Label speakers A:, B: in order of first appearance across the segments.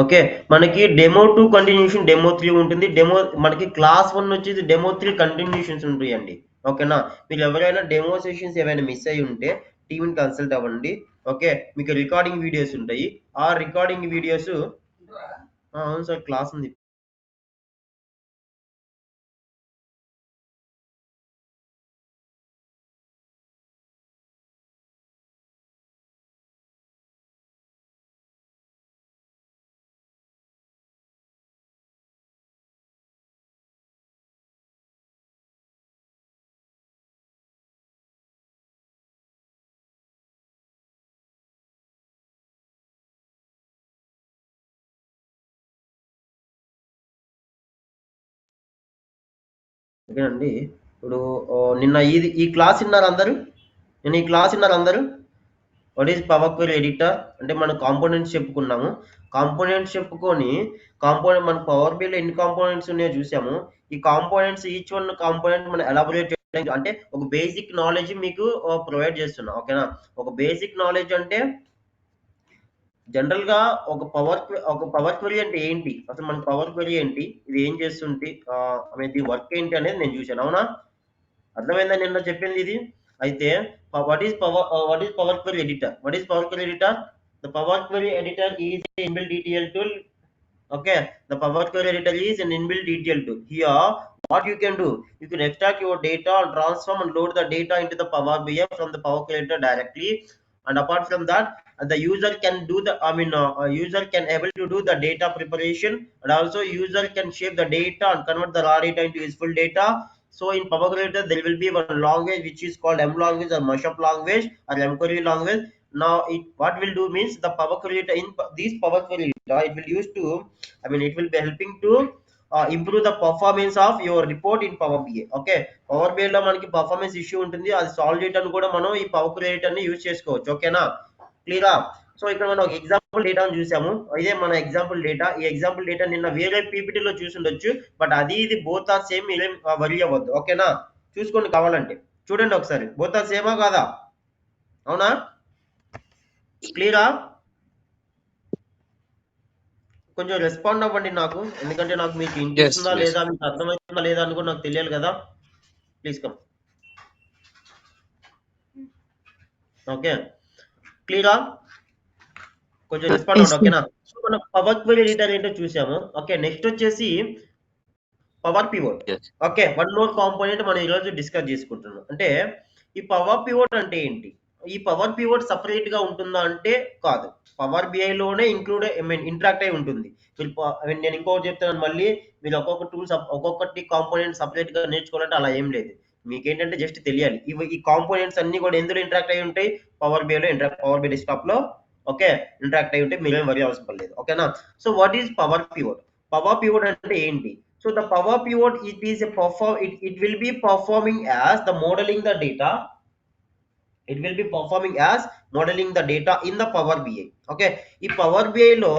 A: Okay. మనకి demo 2 continuation, demo 3 ఉంటుంది. మనకి క్లాస్ 1 వచ్చేసి డెమో 3 కంటిన్యూషన్స్ ఉంటాయండి. ఓకేనా? మీరు ఎవరైనా డెమో సెషన్స్ ఏవైనా మిస్ అయ్యి ఉంటే టీమ్‌ని కన్సల్ట్ అవ్వండి. ఓకే. మీకు రికార్డింగ్ వీడియోస్ ఉంటాయి. ఆ రికార్డింగ్ వీడియోస్ అవును సార్, క్లాస్ ఉంది. ఓకేనండి. ఇప్పుడు నిన్న ఈ క్లాస్ విన్నారా అందరూ? నిన్న ఈ క్లాస్ విన్నారా అందరూ? What is power query editor అంటే మనం కాంపోనెంట్స్ చెప్పుకున్నాము. కాంపోనెంట్స్ చెప్పుకొని మన పవర్ బిల్ ఎన్ని కాంపోనెంట్స్ ఉన్నాయో చూసాము. ఈ కాంపోనెంట్స్ ఈచ్ వన్ కాంపోనెంట్ మనం ఎలాబొరేట్ చేయడానికి అంటే ఒక బేసిక్ నాలెడ్జ్ మీకు ప్రొవైడ్ చేస్తున్నా. ఓకేనా? ఒక బేసిక్ నాలెడ్జ్ అంటే జనరల్ గా ఒక పవర్ క్వెరీ అంటే ఏంటి, అసలు మన పవర్ క్వెరీ ఏంటి, ఇది ఏం చేస్తుంది, అనేది వర్క్ ఏంటి అనేది నేను చూశాను. అవునా? అర్థమైందా నిన్న చెప్పింది ఇది? అయితే what is power query editor? What is power query editor? The power query editor is an inbuilt ETL tool. Okay, the power query editor is an inbuilt ETL tool. Here, what you can do, you can extract your data and transform and load the data into the Power BI from the Power Query editor directly. And apart from that, the user can do user can able to do the data preparation, and also user can shape the data and convert the raw data into useful data. So in Power Query editor, there will be one language which is called M language or mashup language or M query language. Now what will do means the Power Query editor in these Power Query editor, it will use to, it will be helping to improve the performance of your report in Power BI. Okay, Power BI లో మనకి performance issue ఉంటుంది, అది solve చేయడానికి కూడా మనం ఈ power creator ని use చేసుకోవచ్చు. ఓకేనా? క్లియరా? సో ఇక్కడ మనం ఒక ఎగ్జాంపుల్ డేటాను చూసాము. ఇదే మన ఎగ్జాంపుల్ డేటా. ఈ ఎగ్జాంపుల్ డేటా నిన్న వేరే పీపీటీలో చూసి ఉండొచ్చు, బట్ అది ఇది బోత్ ఆర్ సేమ్, మీరేం వరి అవ్వద్దు. ఓకేనా? చూసుకోండి కావాలంటే, చూడండి ఒకసారి, బోత్ ఆర్ సేమా కాదా? అవునా? క్లియరా? కొంచెం రెస్పాండ్ అవ్వండి నాకు, ఎందుకంటే నాకు మీకు
B: Yes,
A: వినిపిస్తుందా
B: please.
A: లేదా, మీకు అర్థమవుతుందా లేదా అని కూడా నాకు తెలియాలి కదా. Please come. ఓకే, క్లియరా? కొంచెం రెస్పాండ్
C: Yes,
A: అవ్వండి.
C: sir.
A: ఓకేనా? సో మనం పవర్ క్వెరీ ఎడిటర్ ఏంటో చూసాము. ఓకే, నెక్స్ట్ వచ్చేసి power pivot.
B: Yes.
A: Okay, one more component మనం ఈరోజు డిస్కస్ చేసుకుంటున్నాం. అంటే ఈ పవర్ పివోట్ అంటే ఏంటి? ఈ పవర్ పివోట్ సపరేట్ గా ఉంటుందా అంటే కాదు, పవర్ బిఐ లోనే ఇంటరాక్ట్ అయి ఉంటుంది. నేను ఇంకొకటి చెప్తాను మళ్ళీ, మీరు ఒక్కొక్క టూల్స్ ఒక్కొక్కటి కాంపోనెంట్ సపరేట్ గా నేర్చుకోవాలంటే అలా ఏం లేదు. మీకేంటంటే జస్ట్ తెలియాలి ఈ కాంపోనెంట్స్ అన్ని కూడా ఎందులో ఇంటరాక్ట్ అయి ఉంటాయి, పవర్ బిఐలో పవర్ బిఐ డెస్క్టాప్ లో. ఓకే, ఇంటరాక్ట్ అయి ఉంటే మీరేం వరి అవసరం లేదు. ఓకేనా? So what is power pivot? Power pivot అంటే ఏంటి? So the power pivot, it will be performing as the modeling the data. It will be performing as modeling the data in the Power BI. Okay, ఈ power BI లో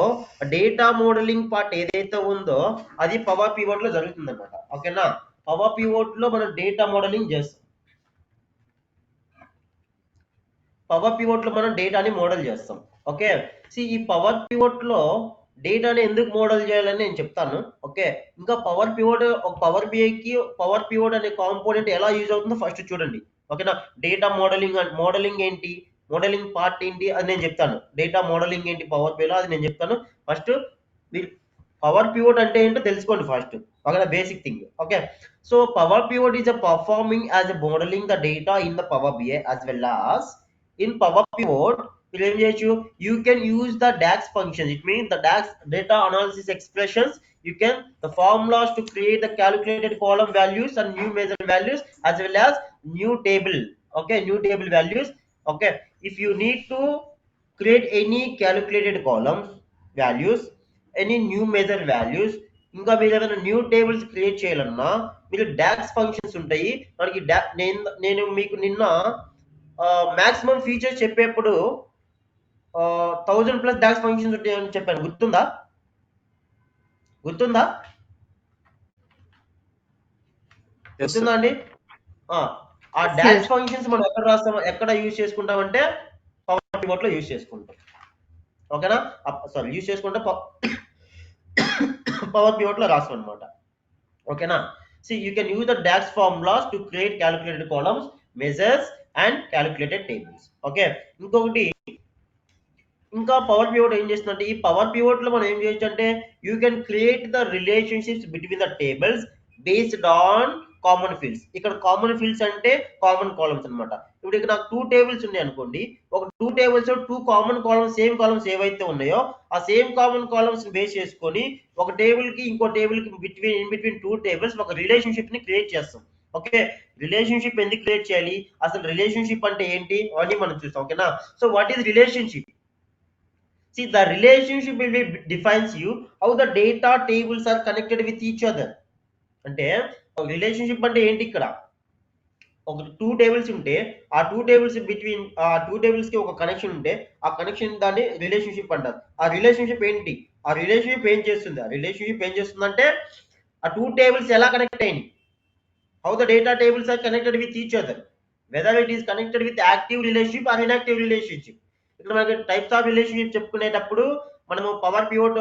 A: data modeling part ఏదైతే ఉందో అది power pivot లో జరుగుతుంది అనమాట. ఓకేనా? Power pivot లో మనం డేటా మోడలింగ్ చేస్తాం. పవర్ పివోట్ లో మనం డేటాని మోడల్ చేస్తాం. ఓకే, ఈ పవర్ పివోట్ లో డేటాని ఎందుకు మోడల్ చేయాలని నేను చెప్తాను. ఓకే, ఇంకా పవర్ పివోట్, పవర్ బిఐకి పవర్ పివోట్ అనే కాంపోనెంట్ ఎలా యూజ్ అవుతుందో ఫస్ట్ చూడండి. ఓకేనా? డేటా మోడలింగ్ ఏంటి, మోడలింగ్ పార్ట్ ఏంటి అది నేను చెప్తాను. డేటా మోడలింగ్ ఏంటి పవర్ బిఐలో అది నేను చెప్తాను. ఫస్ట్ మీరు పవర్ పివోట్ అంటే ఏంటో తెలుసుకోండి ఫస్ట్. ఓకేనా? Basic thing. Okay, so power pivot is performing as a modeling the data in the power BI as well as in Power Pivot. You can use the DAX functions. It means the DAX data analysis expressions. You can the formulas to create the calculated column values and new measure values as well as new table. Okay, new table values. Okay, if you need to create any calculated column values, any new measure values, ఇంకా మీరు ఏదైనా new tables create చేయాలన్నా మీరు docs functions ఉంటాయి మనకి. నేను మీకు నిన్న మాక్సిమం ఫీచర్స్ చెప్పేప్పుడు 1000+ డాక్స్ ఫంక్షన్స్ ఉంటాయని చెప్పాను, గుర్తుందా? గుర్తుందా
B: Yes, sir.
A: గుర్తుందా అండి? ఆ
C: Yes,
A: డాక్స్
C: sir.
A: ఫంక్షన్స్ మనం ఎక్కడ రాస్తాం, ఎక్కడ యూజ్ చేసుకుంటామంటే పవర్ పివోట్ లో యూజ్ చేసుకుంటాం. ఓకేనా? సారీ, యూజ్ చేసుకుంటే పవర్ పివోట్ లో రాస్తాం అనమాట. ఓకేనా. So you can use the DAX formulas to create calculated columns, measures and calculated tables. Okay. ఇంకొకటి, ఇంకా పవర్ పివోట్ ఏం చేస్తుందంటే, ఈ పవర్ పివోట్ లో మనం ఏం చేయొచ్చు అంటే, you can create the relationships between the tables based on common fields. ఇక్కడ కామన్ ఫీల్డ్స్ అంటే కామన్ కాలమ్స్ అనమాట. ఇప్పుడు ఇక్కడ నాకు 2 టేబుల్స్ ఉన్నాయి అనుకోండి, ఒక 2 tables 2 common columns, same columns ఏవైతే ఉన్నాయో ఆ సేమ్ కామన్ కాలమ్స్ బేస్ చేసుకొని ఒక టేబుల్ కి ఇంకో టేబుల్ కి బిట్వీన్ 2 టేబుల్స్ ఒక రిలేషన్షిప్ ని క్రియేట్ చేస్తాం. ఓకే. రిలేషన్షిప్ ఎందుకు క్రియేట్ చేయాలి, అసలు రిలేషన్షిప్ అంటే ఏంటి అని మనం చూస్తాం. ఓకేనా. So what is relationship? See, the relationship will be defines you how the data tables are connected with each other. అంటే రిలేషన్షిప్ అంటే ఏంటి, ఇక్కడ ఒక 2 టేబుల్స్ ఉంటే ఆ 2 టేబుల్స్ బిట్వీన్ ఆ 2 టేబుల్స్ కి ఒక కనెక్షన్ ఉంటే ఆ కనెక్షన్ దాన్ని రిలేషన్షిప్ అంటారు. ఆ రిలేషన్షిప్ ఏంటి, ఆ రిలేషన్షిప్ ఏం చేస్తుంది, ఆ రిలేషన్షిప్ ఏం చేస్తుందంటే ఆ 2 టేబుల్స్ ఎలా కనెక్ట్ అయ్యింది, how the data tables are connected with each other, whether it is connected with active relationship or inactive relationship. ఇక్కడ మనకి టైప్స్ ఆఫ్ రిలేషన్షిప్ చెప్పుకునేటప్పుడు మనము power pivot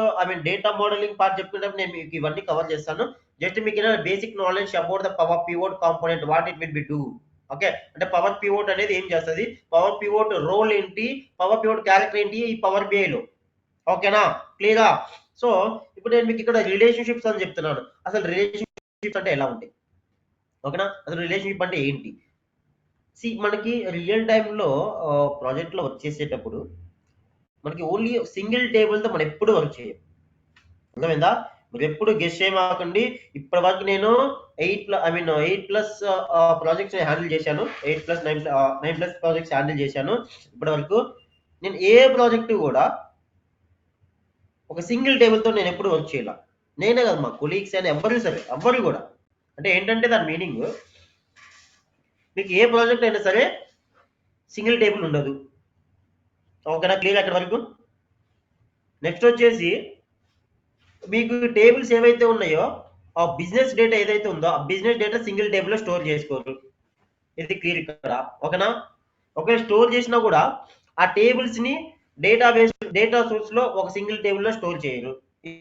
A: data modeling part చెప్పుకునేటప్పుడు నేను మీకు ఇవన్నీ కవర్ చేస్తాను. జస్ట్ మీకు basic knowledge about the power pivot component, what it will be do. Okay. అంటే పవర్ పివోట్ అనేది ఏం చేస్తుంది, పవర్ పివోట్ రోల్ ఏంటి, పవర్ పివోట్ క్యారెక్టర్ ఏంటి ఈ పవర్ బిఐలో. ఓకేనా, క్లియరా. సో ఇప్పుడు నేను మీకు ఇక్కడ రిలేషన్షిప్స్ అని చెప్తున్నాను. అసలు రిలేషన్షిప్స్ అంటే ఎలా ఉంటాయి, ఓకేనా, అసలు రిలేషన్షిప్ అంటే ఏంటి. మనకి రియల్ టైంలో ప్రాజెక్ట్లో వర్క్ చేసేటప్పుడు మనకి ఓన్లీ సింగిల్ టేబుల్తో మనం ఎప్పుడు వర్క్ చేయం. అర్థమైందా. మీరు ఎప్పుడు గెస్ చేయమాకండి. ఇప్పటి వరకు నేను 8+ ప్రాజెక్ట్స్ హ్యాండిల్ చేశాను. 9+ ప్రాజెక్ట్స్ హ్యాండిల్ చేశాను ఇప్పటి వరకు. నేను ఏ ప్రాజెక్టు కూడా ఒక సింగిల్ టేబుల్తో నేను ఎప్పుడు వర్క్ చేయాల. నేనే కదా, మా కొలీగ్స్ అని ఎవ్వరు సరే, ఎవ్వరు కూడా. అంటే ఏంటంటే దాని మీనింగ్, మీకు ఏ ప్రాజెక్ట్ అయినా సరే సింగిల్ టేబుల్ ఉండదు. ఓకేనా, క్లియర్ అక్కడ వరకు. నెక్స్ట్ వచ్చేసి మీకు టేబుల్స్ ఏవైతే ఉన్నాయో ఆ బిజినెస్ డేటా ఏదైతే ఉందో ఆ బిజినెస్ డేటా సింగిల్ టేబుల్లో స్టోర్ చేసుకోరు. ఇది క్లియర్ ఇక్కడ. ఓకేనా. ఒకవేళ స్టోర్ చేసినా కూడా ఆ టేబుల్స్ ని డేటా సోర్స్ లో ఒక సింగిల్ టేబుల్లో స్టోర్ చేయరు.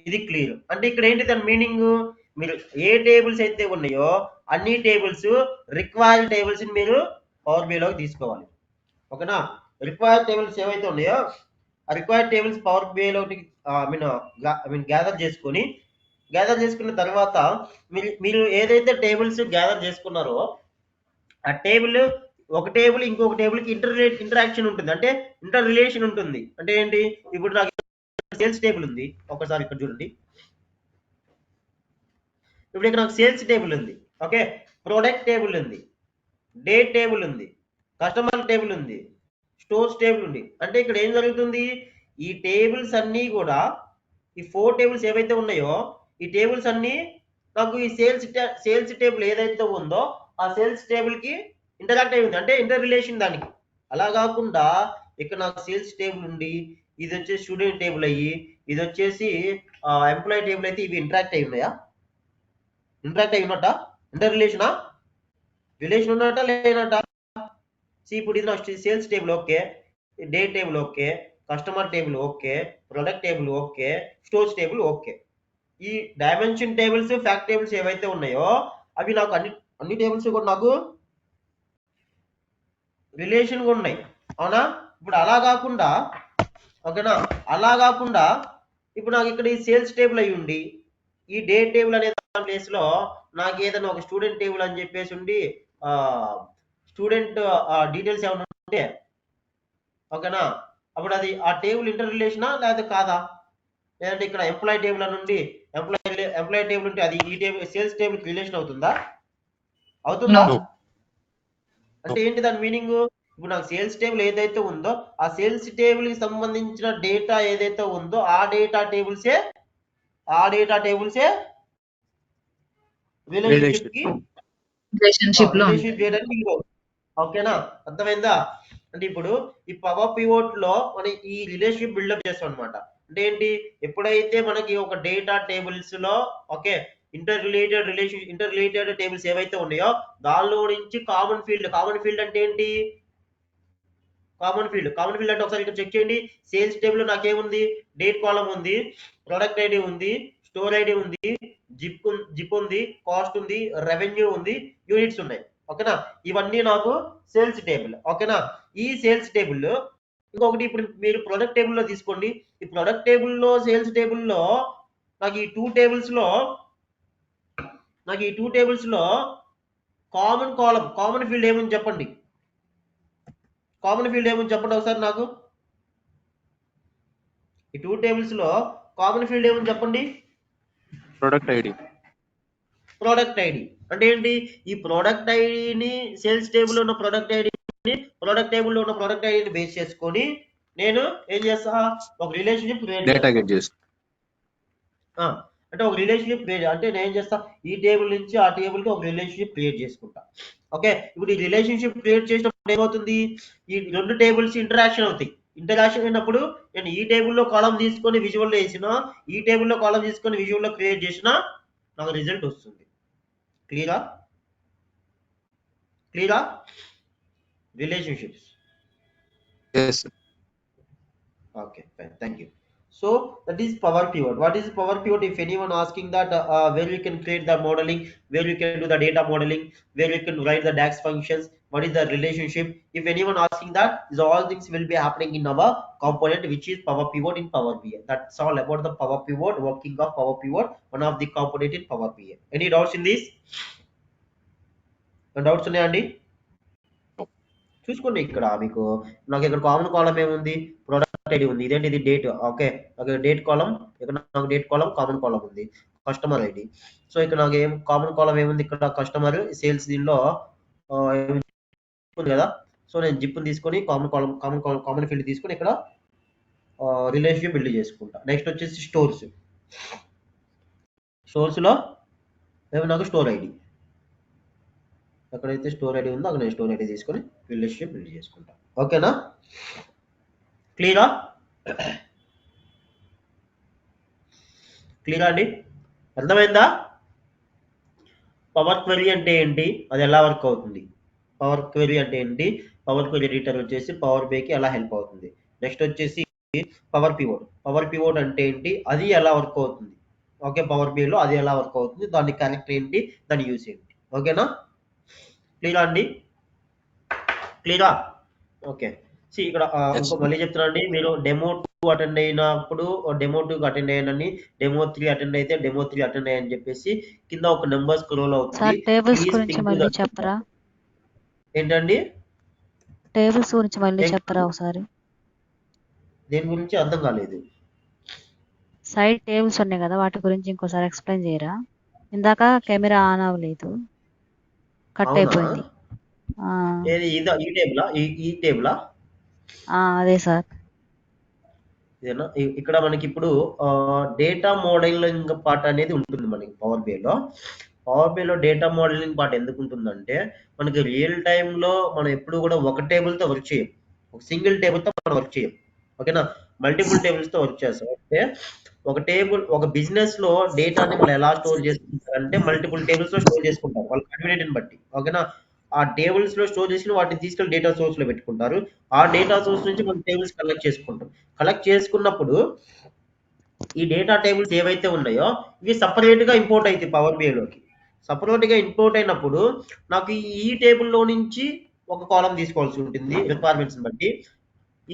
A: ఇది క్లియర్. అంటే ఇక్కడ ఏంటి దాని మీనింగ్, మీరు ఏ టేబుల్స్ అయితే ఉన్నాయో అన్ని టేబుల్స్ రిక్వైర్డ్ టేబుల్స్ ని మీరు పవర్ బిఐలోకి తీసుకోవాలి. ఓకేనా. రిక్వైర్డ్ టేబుల్స్ ఏవైతే ఉన్నాయో ఆ రిక్వైర్డ్ టేబుల్స్ పవర్ బిఐలోకి గ్యాదర్ చేసుకున్న తర్వాత మీరు ఏదైతే టేబుల్స్ గ్యాదర్ చేసుకున్నారో ఆ టేబుల్, ఒక టేబుల్ ఇంకొక టేబుల్ కి ఇంటరాక్షన్ ఉంటుంది, అంటే ఇంటర్ రిలేషన్ ఉంటుంది. అంటే ఏంటి, ఇప్పుడు నాకు సేల్స్ టేబుల్ ఉంది, ఒకసారి ఇక్కడ చూడండి. ఇప్పుడు ఇక్కడ నాకు సేల్స్ టేబుల్ ఉంది, ఓకే, ప్రొడక్ట్ టేబుల్ ఉంది, డేట్ టేబుల్ ఉంది, కస్టమర్ టేబుల్ ఉంది, స్టోర్స్ టేబుల్ ఉంది. అంటే ఇక్కడ ఏం జరుగుతుంది, ఈ టేబుల్స్ అన్నీ కూడా, ఈ 4 టేబుల్స్ ఏవైతే ఉన్నాయో ఈ టేబుల్స్ అన్నీ నాకు ఈ సేల్స్ టేబుల్ ఏదైతే ఉందో ఆ సేల్స్ టేబుల్ కి ఇంటరాక్ట్ అయి ఉంది, అంటే ఇంటర్ రిలేషన్ దానికి. అలా కాకుండా ఇక్కడ నాకు సేల్స్ టేబుల్ ఉండి ఇది వచ్చేసి స్టూడెంట్ టేబుల్ అయ్యి ఇది వచ్చేసి ఎంప్లాయీ టేబుల్ అయితే ఇవి ఇంటరాక్ట్ అయి ఉన్నాయా, ఇంటరాక్ట్ అయి ఉన్నట్ట, ఇంటర్ రిలేషనా, రిలేషన్ ఉన్నట్ట లేనట్ట. ఇప్పుడు ఇది నాకు sales table okay, date table okay, customer table okay, product table okay, stores table okay. ఈ డైమెన్షన్ టేబుల్స్, ఫ్యాక్ట్ టేబుల్స్ ఏవైతే ఉన్నాయో అవి నాకు అన్ని టేబుల్స్ కూడా నాకు రిలేషన్ గా ఉన్నాయి. అవునా. ఇప్పుడు అలా కాకుండా, ఓకేనా, అలా కాకుండా ఇప్పుడు నాకు ఇక్కడ ఈ సేల్స్ టేబుల్ అయి ఉండి ఈ డేట్ టేబుల్ అనే ప్లేస్ లో నాకు ఏదైనా ఒక స్టూడెంట్ టేబుల్ అని చెప్పేసి ఉండి స్టూడెంట్ డీటెయిల్స్ ఏమైనా ఉంటే, ఓకేనా, అప్పుడు అది ఆ టేబుల్ ఇంటర్ రిలేషనా లేదా కాదా. లేదంటే ఇక్కడ ఎంప్లాయీ టేబుల్ అని ఉండి ఎంప్లాయీ టేబుల్ ఉంటే అది ఈ టేబుల్ సేల్స్ టేబుల్ రిలేషన్ అవుతుందా, అవుతుందా.
B: No.
A: అంటే ఏంటి దాని మీనింగ్, ఇప్పుడు నాకు సేల్స్ టేబుల్ ఏదైతే ఉందో ఆ సేల్స్ టేబుల్ కి సంబంధించిన డేటా ఏదైతే ఉందో ఆ డేటా టేబుల్సే రిలేషన్షిప్ కి
C: రిలేషన్షిప్ లో
A: రిలేషన్షిప్ చేయడానికి మీకు, ఓకేనా, అర్థమైందా. అంటే ఇప్పుడు ఈ పవర్ పివోట్ లో మనం ఈ రిలేషన్షిప్ బిల్డప్ చేస్తాం అనమాట. అంటే ఏంటి, ఎప్పుడైతే మనకి ఒక డేటా టేబుల్స్ లో, ఓకే, ఇంటర్ రిలేటెడ్ టేబుల్స్ ఏవైతే ఉన్నాయో దానిలో నుంచి కామన్ ఫీల్డ్ అంటే ఏంటి, కామన్ ఫీల్డ్ అంటే ఒకసారి ఇక్కడ చెక్ చేయండి. సేల్స్ టేబుల్ లో నాకేముంది, డేట్ కాలం ఉంది, ప్రొడక్ట్ ఐడి ఉంది, స్టోర్ ఐడి ఉంది, జిప్ ఉంది, కాస్ట్ ఉంది, రెవెన్యూ ఉంది, యూనిట్స్ ఉన్నాయి. ఓకేనా, ఇవన్నీ నాకు సేల్స్ టేబుల్. ఓకేనా, ఈ సేల్స్ టేబుల్ ఇంకొకటి ఇప్పుడు మీరు ప్రొడక్ట్ టేబుల్లో తీసుకోండి. ఈ ప్రొడక్ట్ టేబుల్లో సేల్స్ టేబుల్లో నాకు ఈ టూ టేబుల్స్ లో కామన్ ఫీల్డ్ ఏముంది చెప్పండి. కామన్ ఫీల్డ్ ఏముంది చెప్పండి ఒకసారి నాకు. ఈ టూ టేబుల్స్ లో కామన్ ఫీల్డ్ ఏముంది చెప్పండి.
B: Product ID.
A: ప్రోడక్ట్ ఐడి అంటే ఏంటి? ఈ ప్రోడక్ట్ ఐడిని సేల్స్ టేబుల్ ఉన్న ప్రోడక్ట్ ఐడిని ప్రొడక్ట్ టేబుల్లో ఉన్న ప్రోడక్ట్ ఐడిని బేస్ చేసుకొని నేను ఏం చేస్తా, ఒక రిలేషన్షిప్ క్రియేట్
B: డేటా గెట్ చేస్తా.
A: అంటే ఒక రిలేషన్షిప్ క్రియేట్ అంటే నేను ఏం చేస్తా, ఈ టేబుల్ నుంచి ఆ టేబుల్ కి ఒక రిలేషన్షిప్ క్రియేట్ చేసుకుంటా. ఓకే, ఇప్పుడు ఈ రిలేషన్షిప్ క్రియేట్ చేసినప్పుడు ఏమవుతుంది, ఈ రెండు టేబుల్స్ ఇంటరాక్షన్ అవుతాయి. ఇంటరాక్షన్ అయినప్పుడు నేను ఈ టేబుల్లో కాలం తీసుకొని విజువల్ వేసినా, ఈ టేబుల్లో కాలం తీసుకొని విజువల్లో క్రియేట్ చేసినా నాకు రిజల్ట్ వస్తుంది. క్లియరా? Relationships.
B: Yes, sir.
A: Okay, fine. Thank you. So that is power pivot. What is power pivot? If anyone asking that where you can create the modeling, where you can do the data modeling, where you can write the DAX functions, what is the relationship? If anyone asking that, is all things will be happening in our component, which is power pivot in Power BI. That's all about the power pivot, working of power pivot, one of the component in Power BI. Any doubts in this? Doubts ఉన్నాయండి? చూసుకోండి, ఇక్కడ మీకు నాకు ఇక్కడ common column ఏముంది, product ID ఉంది, ఇదేంటి ఇది డేట్. ఓకే, డేట్ కాలం, ఇక్కడ నాకు డేట్ కాలం, కామన్ కాలం ఉంది, కస్టమర్ ఐడి. సో ఇక్కడ నాకు ఏం కామన్ కాలం ఏముంది, ఇక్కడ కస్టమర్ సేల్స్ దీనిలో ఉంది కదా. సో నేను జిప్ తీసుకొని కామన్ ఫీల్డ్ తీసుకొని ఇక్కడ రిలేషన్షిప్ బిల్డ్ చేసుకుంటా. నెక్స్ట్ వచ్చేసి స్టోర్స్ లో ఏమి నాకు స్టోర్ ఐడి, ఎక్కడైతే స్టోర్ ఐడి ఉందో అక్కడ నేను స్టోర్ ఐడి తీసుకొని రిలేషన్షిప్ బిల్డ్ చేసుకుంటా. ఓకేనా, క్లియరా అండి? అర్థమైందా? పవర్ క్వెరీ అంటే ఏంటి, అది ఎలా వర్క్ అవుతుంది, పవర్ క్వెరీ అంటే ఏంటి, పవర్ క్వెరీ ఎడిటర్ వచ్చేసి పవర్ బైకి ఎలా హెల్ప్ అవుతుంది. నెక్స్ట్ వచ్చేసి పవర్ పివోట్ అంటే ఏంటి, అది ఎలా వర్క్ అవుతుంది. ఓకే, పవర్ బిఐలో అది ఎలా వర్క్ అవుతుంది, దాని కనెక్ట్ ఏంటి, దాని యూస్ ఏంటి. ఓకేనా, క్లియరా అండి? క్లియరా? ఓకే, ఇక్కడ ఇంకో మళ్ళీ చెప్తున్నా అండి, మీరు డెమో 2 అటెండ్ అయినప్పుడు డెమో 2 అటెండ్ అయ్యానని, డెమో 3 అటెండ్ అయితే డెమో 3 అటెండ్ అయ్యని చెప్పేసి కింద ఒక నెంబర్ స్క్రోల్ అవుతుంది.
C: టేబుల్స్ గురించి మళ్ళీ చెప్తారా?
A: ఏంటండి
C: టేబుల్స్ గురించి మళ్ళీ చెప్తారా ఒకసారి?
A: దేని గురించి అర్థం కాలేదు.
C: సైడ్ టేబుల్స్ ఉన్నాయి కదా, వాటి గురించి ఇంకోసారి ఎక్స్ప్లెయిన్ చేయరా? ఇందాక కెమెరా ఆన్ అవ్వలేదు, కట్ అయిపోయింది.
A: ఈ టేబులా?
C: అదే సార్.
A: ఇదేనా? ఇక్కడ మనకి ఇప్పుడు డేటా మోడలింగ్ పార్ట్ అనేది ఉంటుంది మనకి పవర్ బిఐలో. డేటా మోడలింగ్ పార్ట్ ఎందుకు ఉంటుందంటే, మనకి రియల్ టైంలో మనం ఎప్పుడు కూడా ఒక టేబుల్తో వర్క్ చేయం, ఒక సింగిల్ టేబుల్తో మనం వర్క్ చేయం. ఓకేనా, మల్టిపుల్ టేబుల్స్తో వర్క్ చేస్తాం. అంటే ఒక బిజినెస్ లో డేటాని మనం ఎలా స్టోర్ చేసుకుంటారంటే మల్టిపుల్ టేబుల్స్ లో స్టోర్ చేసుకుంటారు వాళ్ళ కన్వీనియన్స్ బట్టి. ఓకేనా, ఆ టేబుల్స్ లో స్టోర్ చేసిన వాటిని తీసుకెళ్లి డేటా సోర్స్ లో పెట్టుకుంటారు. ఆ డేటా సోర్స్ నుంచి మనం టేబుల్స్ కలెక్ట్ చేసుకున్నప్పుడు ఈ డేటా టేబుల్స్ ఏవైతే ఉన్నాయో ఇవి సపరేట్ గా ఇంపోర్ట్ అవుతాయి పవర్ బిఐలోకి. సపరేట్ గా ఇంపోర్ట్ అయినప్పుడు నాకు ఈ టేబుల్లో నుంచి ఒక కాలం తీసుకోవాల్సి ఉంటుంది రిక్వైర్మెంట్స్ బట్టి,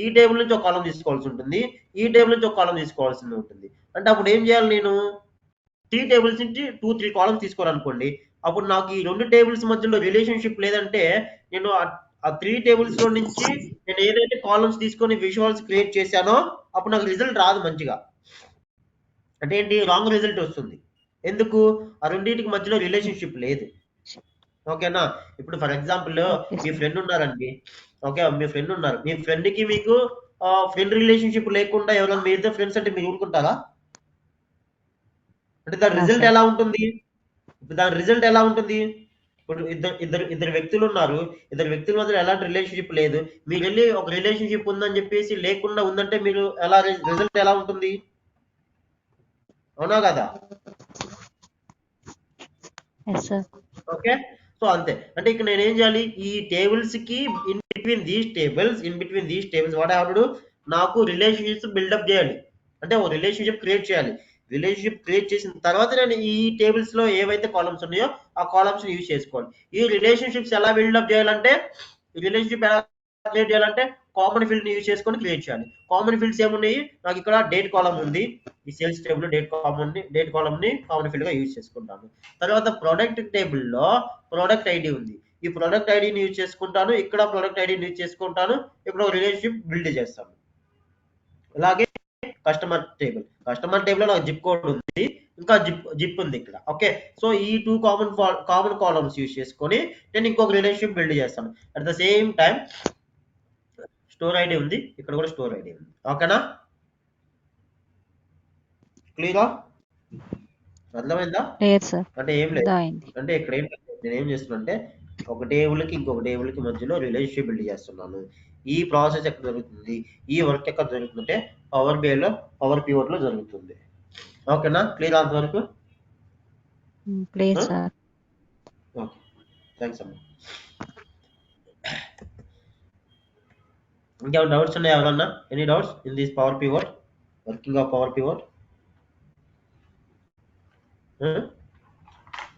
A: ఈ టేబుల్ నుంచి ఒక కాలం తీసుకోవాల్సి ఉంటుంది, ఈ టేబుల్ నుంచి ఒక కాలం తీసుకోవాల్సి ఉంటుంది. అంటే అప్పుడు ఏం చేయాలి, నేను 3 టేబుల్స్ నుంచి 2-3 కాలమ్స్ తీసుకోవాలనుకోండి. అప్పుడు నాకు ఈ 2 టేబుల్స్ మధ్యలో రిలేషన్షిప్ లేదంటే నేను ఆ 3 టేబుల్స్ లో నుంచి నేను ఏదైతే కాలమ్స్ తీసుకొని విజువల్స్ క్రియేట్ చేశానో అప్పుడు నాకు రిజల్ట్ రాదు మంచిగా. అంటే ఏంటి, రాంగ్ రిజల్ట్ వస్తుంది. ఎందుకు, ఆ రెండింటికి మధ్యలో రిలేషన్షిప్ లేదు. ఓకేనా, ఇప్పుడు ఫర్ ఎగ్జాంపుల్ మీ ఫ్రెండ్ ఉన్నారండి. ఓకే, మీ ఫ్రెండ్ ఉన్నారు, మీ ఫ్రెండ్ కి మీకు ఫ్రెండ్ రిలేషన్షిప్ లేకుండా ఎవరైనా మీ ఇద్దరు ఫ్రెండ్స్ అంటే మీరు ఊరుకుంటారా? అంటే దాని రిజల్ట్ ఎలా ఉంటుంది, ఇప్పుడు ఇద్దరు వ్యక్తులు ఉన్నారు, ఇద్దరు వ్యక్తుల మధ్య ఎలాంటి రిలేషన్షిప్ లేదు, మీరు వెళ్ళి ఒక రిలేషన్షిప్ ఉందని చెప్పేసి లేకుండా ఉందంటే మీరు రిజల్ట్ ఎలా ఉంటుంది, అవునా కదా? ఓకే, సో అంతే. అంటే ఇక్కడ నేను ఏం చేయాలి, ఈ టేబుల్స్ కి in between these tables what have to do, నాకు రిలేషన్షిప్స్ బిల్డప్ చేయాలి. అంటే ఒక రిలేషన్షిప్ క్రియేట్ చేయాలి. రిలేషన్షిప్ క్రియేట్ చేసిన తర్వాత నేను ఈ టేబుల్స్ లో ఏవైతే కాలమ్స్ ఉన్నాయో ఆ కాలమ్స్ యూజ్ చేసుకోవాలి. ఈ రిలేషన్షిప్స్ ఎలా బిల్డప్ చేయాలంటే, ఈ రిలేషన్షిప్ ఎలా క్రియేట్ చేయాలంటే కామన్ ఫీల్డ్ ని యూజ్ చేసుకొని క్రియేట్ చేయాలి. కామన్ ఫీల్డ్స్ ఏమున్నాయి, నాకు ఇక్కడ డేట్ కాలమ్ ఉంది, ఈ సేల్స్ టేబుల్ డేట్ కాలమ్ ని కామన్ ఫీల్డ్ గా యూజ్ చేసుకుంటాను. తర్వాత ప్రొడక్ట్ టేబుల్ లో ప్రొడక్ట్ ఐడి ఉంది, ఈ ప్రొడక్ట్ ఐడిని యూజ్ చేసుకుంటాను, ఇక్కడ ప్రొడక్ట్ ఐడిని యూజ్ చేసుకుంటాను, ఇక్కడ రిలేషన్షిప్ బిల్డ్ చేస్తాను. అలాగే కస్టమర్ టేబుల్ లో నాకు జిప్ కోడ్ ఉంది, ఇంకా జిప్ ఉంది ఇక్కడ. ఓకే, సో ఈ టూ కామన్ కాలమ్స్ యూజ్ చేసుకొని నేను ఇంకొక రిలేషన్షిప్ బిల్డ్ చేస్తాను. At the same time store ID ఉంది, ఇక్కడ కూడా స్టోర్ ఐడి ఉంది. ఓకేనా, క్లియరా, అర్థమైందా?
C: లేదు సార్,
A: అంటే ఏం లేదు,
C: అయింది.
A: అంటే ఇక్కడ నేను ఏం చేస్తున్నా అంటే ఒక టేబుల్ కి ఇంకొక టేబుల్ కి మధ్యలో రిలేషన్షిప్ బిల్డ్ చేస్తున్నాను. ఈ ప్రాసెస్ ఎక్కడ జరుగుతుంది, ఈ వర్క్ ఎక్కడ జరుగుతుందంటే పవర్ BI లో పవర్ పివోట్ లో జరుగుతుంది. ఓకేనా, క్లియర్ అంతవరకు?
C: Please sir.
A: ఓకే, థ్యాంక్స్ అమ్మా. ఇంకేమైనా డౌట్స్ ఉన్నాయా ఎవరన్నా? Any doubts in this power pivot, working of power pivot?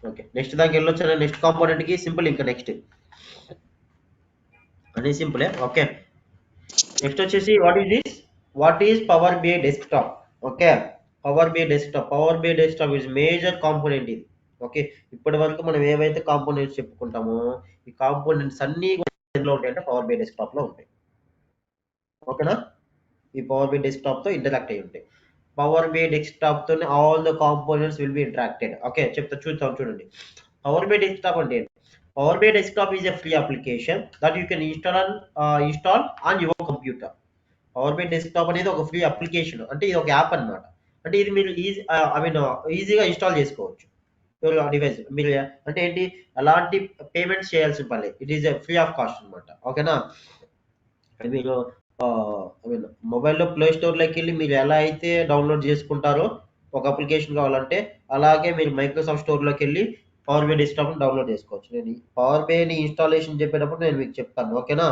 A: Okay, next దానికి వెళ్ళొచ్చు. నెక్స్ట్ కాంపోనెంట్ కి సింపుల్, ఇంకా నెక్స్ట్ అన్ని సింపులే. ఓకే, నెక్స్ట్ వచ్చేసి what is power BI desktop. Okay, power BI desktop is major component ఇది. Okay, ఇప్పటి వరకు మనం ఏవైతే కాంపోనెంట్స్ చెప్పుకుంటామో ఈ కాంపోనెంట్స్ అన్ని ఎందులో ఉంటాయి అంటే పవర్ BI డెస్క్టాప్ లో ఉంటాయి. ఓకేనా, ఈ పవర్ BI డెస్క్టాప్ తో ఇంటరాక్ట్ అయి ఉంటాయి. పవర్ BI డెస్క్టాప్ తో all the components will be interacted. Okay, చూడండి. పవర్ BI డెస్క్టాప్ అంటే power BI desktop is a free application that you can install on your computer. Power BI desktop అనేది ఒక free application, అంటే ఇది ఒక app అన్నమాట. అంటే ఇది మీరు ఈజీగా ఇన్స్టాల్ చేసుకోవచ్చు డివైస్. మీరు అంటే ఏంటి, అలాంటి పేమెంట్స్ చేయాల్సిన పని, it is free of cost అనమాట. ఓకేనా, మీరు మొబైల్లో ప్లే స్టోర్లోకి వెళ్ళి మీరు ఎలా అయితే డౌన్లోడ్ చేసుకుంటారో ఒక అప్లికేషన్ కావాలంటే, అలాగే మీరు మైక్రోసాఫ్ట్ స్టోర్లోకి వెళ్ళి పవర్ BI డెస్క్టాప్ డౌన్లోడ్ చేసుకోవచ్చు. నేను పవర్ BIని ఇన్స్టాలేషన్ చెప్పేటప్పుడు నేను మీకు చెప్తాను. ఓకేనా,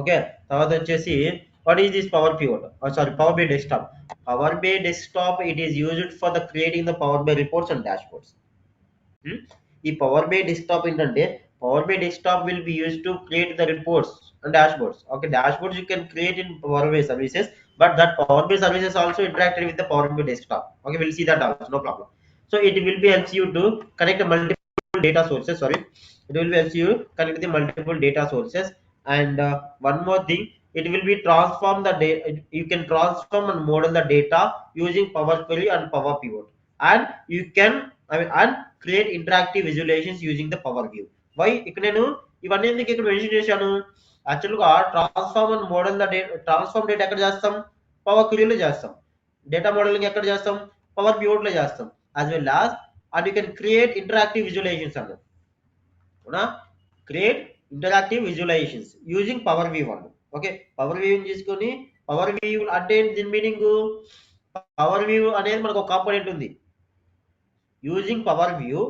A: ఓకే. తర్వాత వచ్చేసి what is this power pivot, power BI desktop. Power BI desktop it is used for the creating the power BI reports and dashboards. ఈ పవర్ BI డెస్క్టాప్ ఏంటంటే power BI desktop will be used to create the reports and dashboards. Okay, dashboards you can create in Power BI services, but that Power BI services also interacted with the Power BI desktop. Okay, we'll see that also, no problem. So it will be helps you to connect multiple data sources. It will be helps you connect the multiple data sources. And one more thing, it will be transform the data. You can transform and model the data using Power Query and Power Pivot, and you can and create interactive visualizations using the Power View. Why ఇక్కడ నేను ఇవన్నీ ఎందుకు ఇక్కడ mention చేశాను, యాక్చువల్గా transform and model the transform data ఎక్కడ చేస్తాం, power క్వరీలో చేస్తాం. డేటా మోడలింగ్ ఎక్కడ చేస్తాం, పవర్ పివోట్ లో చేస్తాం. As well as and you can create interactive visualizations అన్నాం, అవునా, create interactive visualizations using power view అన్నాం. ఓకే, పవర్ వ్యూ తీసుకొని పవర్ వ్యూ అంటే దీని మీనింగ్, పవర్ వ్యూ అనేది మనకు ఒక కాంపోనెంట్ ఉంది. Using power view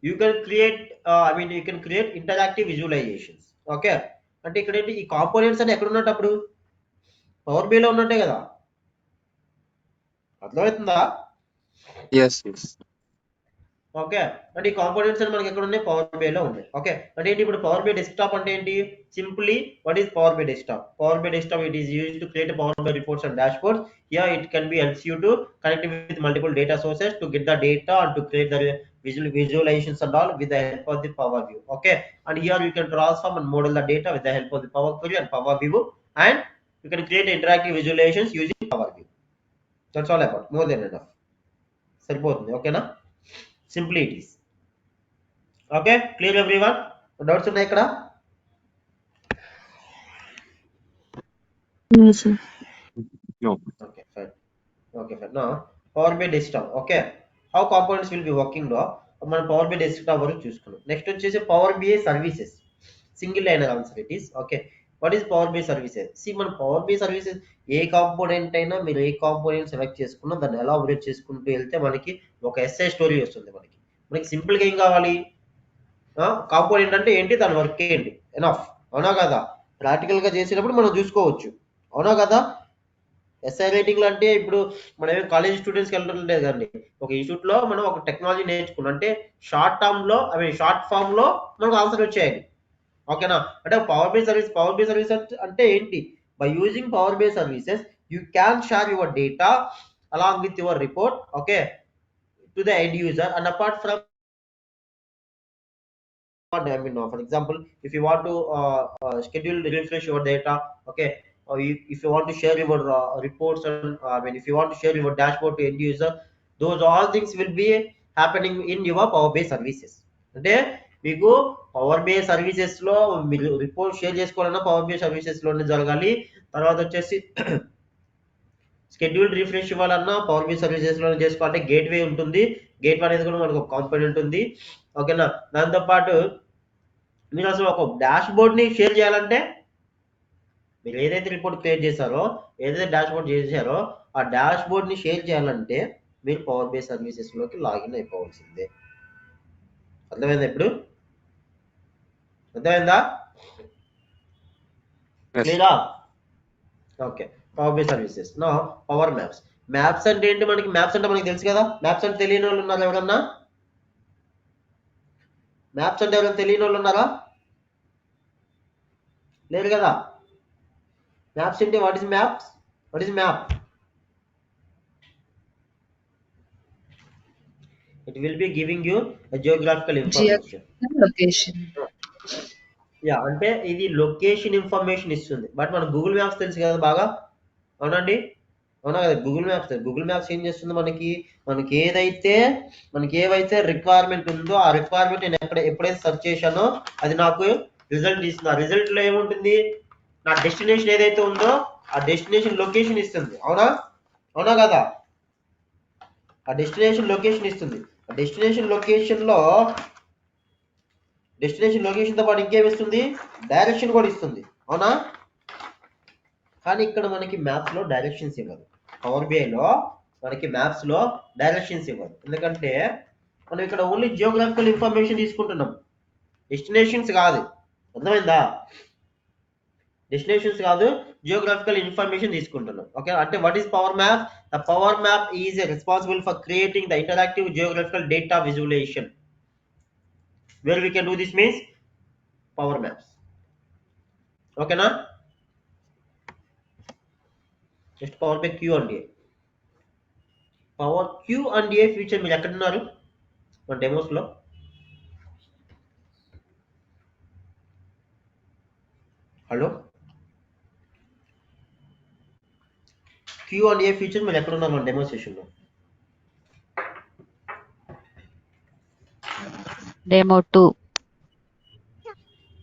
A: you can create you can create interactive visualizations. Okay, అంటే ఇక్కడ ఏంటి, ఈ కాంపోనెంట్స్ అని ఎక్కడ ఉన్నట్టు అప్పుడు పవర్ BI లో ఉన్నట్టే కదా, అర్థమవుతుందా? ఓకే, అంటే ఈ కాంపోనెంట్స్ అని మనకి ఎక్కడ ఉన్నాయి, పవర్ BI లో ఉన్నాయి. ఓకే, అంటే ఏంటి ఇప్పుడు పవర్ BI డెస్క్టాప్ అంటే ఏంటి, simply what is power BI desktop. Power BI desktop it is used to create power BI reports and dashboards. Here it can be helps you to connect with multiple data sources to get the data and to create the visualizations and all with the help of the Power View. Okay, and here you can transform and model the data with the help of the Power Query and Power View, and you can create interactive visualizations using Power View. That's all about, more than enough. సరిపోతుంది. ఓకేనా, simply it is. Okay, clear everyone? Doubts ఉన్నాయి ఇక్కడ? Okay, fine. Okay, fine. Now Power BI desktop. Okay, how components will be working now? మనం power BI desktop వరకు చూసుకున్నాం. Next వచ్చేసి power BI services, single line answer it is. Okay, what is power BI services? మన power BI services ఏ component అయినా మీరు ఏ component select చేసుకున్నా దాన్ని ఎలా ఆపరేట్ చేసుకుంటూ వెళ్తే మనకి ఒక ఎస్ఐ స్టోరీ వస్తుంది. మనకి సింపుల్గా ఏం కావాలి, కాంపోనెంట్ అంటే ఏంటి, దాని వర్క్ ఏంటి, ఎనఫ్, అవునా కదా? ప్రాక్టికల్గా చేసినప్పుడు మనం చూసుకోవచ్చు, అవునా కదా? ఎస్ఐ రైటింగ్ అంటే ఇప్పుడు మనం కాలేజ్ స్టూడెంట్స్కి వెళ్ళడం లేదు కానీ ఒక ఇన్స్టిట్యూట్ లో మనం ఒక టెక్నాలజీ నేర్చుకున్నాం అంటే షార్ట్ టర్మ్ లో షార్ట్ ఫామ్ లో మనకు ఆన్సర్ వచ్చేయాలి. ఓకేనా? అంటే పవర్ బేస్ సర్వీస్ అంటే ఏంటి? By using power base services you can share your data along with your report, okay, to the end user. And apart from, I mean, for example, if you want to schedule refresh your data, okay, or if you want to share your reports, and if you want to share your dashboard to end user, those all things will be happening in your power based services. అంటే మీకు power base services లో మీరు report share చేసుకోవాలన్నా power base services లోనే జరగాలి. తర్వాత వచ్చేసి schedule refresh ఇవ్వాలన్నా పవర్ బేస్ సర్వీసెస్ లోనే చేసుకోవాలంటే గేట్వే ఉంటుంది. గేట్వే అనేది కూడా మనకు ఒక కాంపోనెంట్ ఉంది. ఓకేనా? దాంతోపాటు మీరు అసలు ఒక డాష్ బోర్డ్ ని షేర్ చేయాలంటే మీరు ఏదైతే రిపోర్ట్ క్రియేట్ చేశారో, ఏదైతే డాష్ బోర్డ్ చేశారో ఆ డాష్ బోర్డ్ ని షేర్ చేయాలంటే మీరు పవర్ బేస్ సర్వీసెస్ లోకి లాగిన్ అయిపోవాల్సిందే. అర్థమైందా? ఇప్పుడు అర్థమైందా?
B: Yes.
A: క్లియరా? ఓకే. Power base services. నా పవర్ మ్యాప్స్. మ్యాప్స్ అంటే ఏంటి? మ్యాప్స్ అంటే మనకి తెలుసు కదా. మ్యాప్స్ అంటే తెలియని వాళ్ళు ఉన్నారు ఎవరన్నా? మ్యాప్స్ అంటే ఎవరైనా తెలియని వాళ్ళు ఉన్నారా? లేరు కదా. మ్యాప్స్ అంటే what is maps? What is map? It will be giving you a geographical information.
D: Location.
A: Yeah, అంటే ఇది లొకేషన్ ఇన్ఫర్మేషన్ ఇస్తుంది. బట్ మన గూగుల్ మ్యాప్స్ తెలుసు కదా బాగా, అవునండి? అవునా కదా? గూగుల్ మ్యాప్స్ ఏం చేస్తుంది? మనకి ఏవైతే రిక్వైర్మెంట్ ఉందో ఆ రిక్వైర్మెంట్ నేను ఎప్పుడైతే సెర్చ్ చేశానో అది నాకు రిజల్ట్ ఇస్తుంది. ఆ రిజల్ట్ లో ఏముంటుంది? నా డెస్టినేషన్ ఏదైతే ఉందో ఆ డెస్టినేషన్ లొకేషన్ ఇస్తుంది. అవునా కదా? ఆ డెస్టినేషన్ లొకేషన్ ఇస్తుంది. ఆ డెస్టినేషన్ లొకేషన్తో పాటు ఇంకేమిస్తుంది? డైరెక్షన్ కూడా ఇస్తుంది. అవునా? కానీ ఇక్కడ మనకి మ్యాప్స్ లో డైరెక్షన్స్ ఇవ్వదు. పవర్ బిఐలో మనకి మ్యాప్స్ లో డైరెక్షన్స్ ఇవ్వదు. ఎందుకంటే మనం ఇక్కడ ఓన్లీ జియోగ్రాఫికల్ ఇన్ఫర్మేషన్ తీసుకుంటున్నాం, డెస్టినేషన్స్ కాదు. అర్థమైందా? డెస్టినేషన్స్ కాదు, జియోగ్రాఫికల్ ఇన్ఫర్మేషన్ తీసుకుంటున్నాం. ఓకే, అంటే what is power map? The power map is responsible for creating the interactive geographical data visualization. Where we can do this means power maps. ఓకేనా? Next power BI Q and A. Power Q and A feature మీరు ఎక్కడ ఉన్నారు మన demos లో? Hello, Q and A feature మీరు ఎక్కడ ఉన్నారు మన డెమో సెషన్ లో?
C: డెమో 2.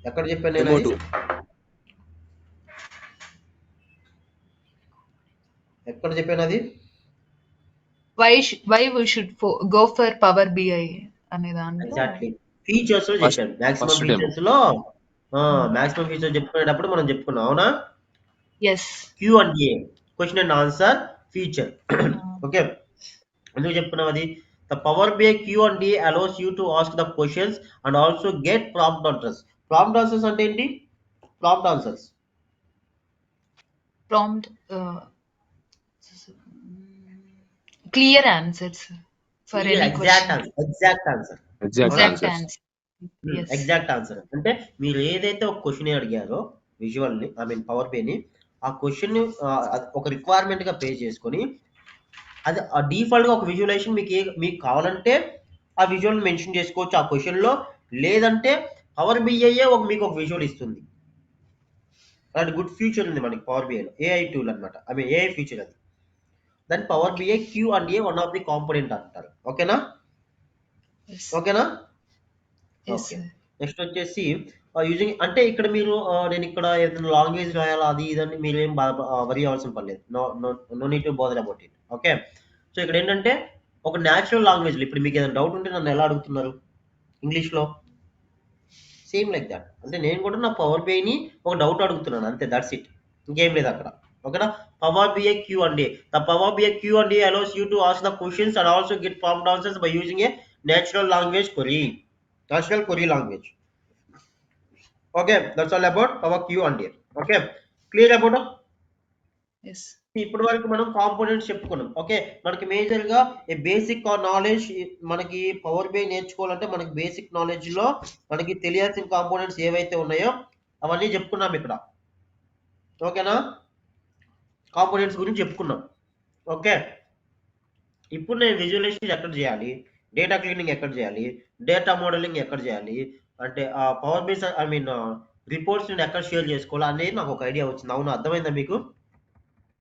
A: ఎక్కడ చెప్పాను నేను?
B: Demo
A: అది
B: 2.
A: ఎక్కడ చెప్పాను అది?
D: Why we should go for Power BI అనే దాంట్లో
A: ఎగ్జాక్ట్లీ ఫీచర్స్ లో చెప్పాను. Maximum
B: first demo.
A: ఫీచర్స్ లో మాక్సిమం ఫీచర్స్ చెప్పుకునేటప్పుడు మనం చెప్పుకున్నాం. అవునా?
D: yes
A: Q and A, question and answer feature. Okay, ఎందుకు చెప్పుకున్నాం అది? The power BI Q and A allows you to ask the questions and also get prompt answers. Prompt answers అంటే ఏంటి? Prompt answers
D: prompt clear answers for any
A: exact
D: question.
A: Answer.
B: Exact
D: Exact
B: answers.
D: answer. Yes.
A: Exact answer అంటే మీరు ఏదైతే ఒక question అడిగారో visual ని, power BI ని, ఆ question ని ఒక రిక్వైర్మెంట్ గా పే చేసుకొని అది ఆ డిఫాల్ట్ గా ఒక విజువలైజేషన్ మీకు కావాలంటే ఆ విజువల్ మెన్షన్ చేసుకోవచ్చు ఆ క్వశ్చన్ లో. లేదంటే పవర్ బిఐ మీకు ఒక విజువల్ ఇస్తుంది. అలాంటి గుడ్ ఫ్యూచర్ ఉంది మనకి పవర్ బిఐలో. ఏఐ టూల్ అనమాట, ఏఐ ఫ్యూచర్ అది. దాన్ని power BI Q and A one of the component అంటారు. ఓకేనా?
D: Yes.
A: ఓకేనా?
D: Yes,
A: okay.
D: sir.
A: నెక్స్ట్ వచ్చేసి యూజింగ్ అంటే ఇక్కడ మీరు నేను ఇక్కడ ఏదైనా లాంగ్వేజ్ రాయాలా అది ఇదని మీరు ఏం వరి అవ్వాల్సిన పని లేదు. No need to bother about it. Okay, so ఇక్కడ ఏంటంటే ఒక న్యాచురల్ లాంగ్వేజ్ లో ఇప్పుడు మీకు ఏదైనా డౌట్ ఉంటే నన్ను ఎలా అడుగుతున్నారు? ఇంగ్లీష్ లో. Same like that. అంటే నేను కూడా నా పవర్ బిఐ ని ఒక డౌట్ అడుగుతున్నాను అంతే, దట్స్ ఇట్. ఇంకేం లేదు అక్కడ. ఓకేనా? Power BI Q and A. The power BI Q and A allows you to ask the questions and also get prompt answers by using a natural language query. Natural query language. Okay, that's all about our Q and A. Okay, clear about it?
D: Yes.
A: ఇప్పటి వరకు మనం components చెప్పుకున్నాం. Okay, మనకి major గా ఏ basic knowledge, మనకి power by నేర్చుకోవాలంటే మనకి basic knowledge లో మనకి తెలియాల్సిన కాంపోనెంట్స్ ఏవైతే ఉన్నాయో అవన్నీ చెప్పుకున్నాం ఇక్కడ. ఓకేనా, కాంపోనెంట్స్ గురించి చెప్పుకున్నాం. ఓకే, ఇప్పుడు నేను విజువలైజేషన్ ఎక్కడ చేయాలి, డేటా క్లీనింగ్ ఎక్కడ చేయాలి, డేటా మోడలింగ్ ఎక్కడ చేయాలి, అంటే ఆ పవర్ బేస్ రిపోర్ట్స్ నేను ఎక్కడ షేర్ చేసుకోవాలి అనేది నాకు ఒక ఐడియా వచ్చింది. అవును, అర్థమైందా మీకు?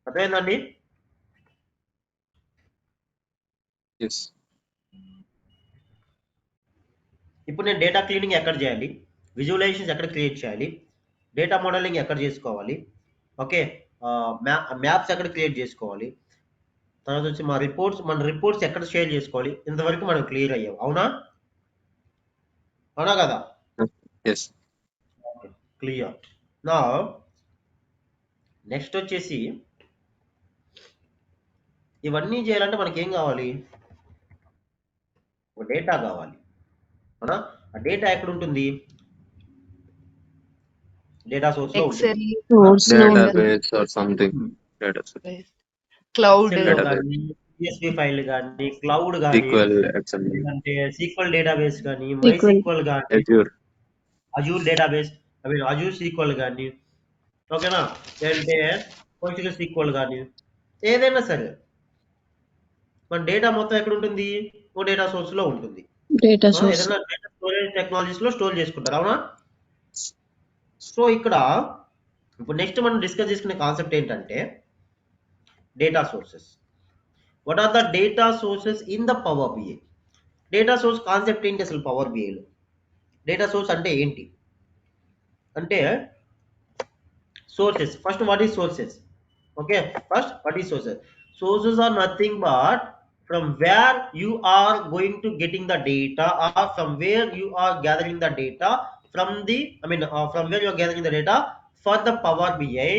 A: అర్థమైందండి?
B: ఎస్.
A: ఇప్పుడు నేను డేటా క్లీనింగ్ ఎక్కడ చేయాలి, విజువలైజేషన్స్ ఎక్కడ క్రియేట్ చేయాలి, డేటా మోడలింగ్ ఎక్కడ చేసుకోవాలి, ఓకే, మ్యాప్స్ ఎక్కడ క్రియేట్ చేసుకోవాలి, తర్వాత వచ్చి మన రిపోర్ట్స్ ఎక్కడ షేర్ చేసుకోవాలి, ఇంతవరకు మనం క్లియర్ అయ్యాం. అవునా అవునా కదా?
B: ఎస్.
A: క్లియర్. నా నెక్స్ట్ వచ్చేసి ఇవన్నీ చేయాలంటే మనకి ఏం కావాలి, ఒక డేటా కావాలి. అవునా, ఆ డేటా ఎక్కడ ఉంటుంది, డేటా సోర్స్ లో ఉంటుంది.
D: ఎక్సెల్
C: Source లో
B: database or something. Database,
D: cloud
A: Excel లో
B: database,
A: కానీ, CSV ఫైల్ కానీ, క్లౌడ్ కానీ,
B: SQL, Excel,
A: లేదంటే సీక్వల్ డేటాబేస్ కానీ, మై
C: SQL.
A: సీక్వల్ కానీ,
B: Azure.
A: Azure database, Azure SQL కానీ, ఓకేనా, లేదంటే పోర్చుగల్ సీక్వల్ కానీ, ఏదైనా సరే మన డేటా మొత్తం ఎక్కడ ఉంటుంది, ఓ డేటా సోర్స్ లో ఉంటుంది.
C: Data source.
A: ఏదైనా డేటా స్టోరేజ్ టెక్నాలజీస్ లో స్టోర్ చేసుకుంటారు. అవునా? సో ఇక్కడ ఇప్పుడు నెక్స్ట్ మనం డిస్కస్ చేసుకునే కాన్సెప్ట్ ఏంటంటే data sources. What are the data sources in the power BI? Data source concept ఏంటి అసలు పవర్ బిఐలో? డేటా సోర్స్ అంటే ఏంటి అంటే sources. First, what is sources? Okay, first, what is sources? Sources are nothing but from where you are going to getting the data, or from where you are gathering the data from the from where you are gathering the data for the Power BI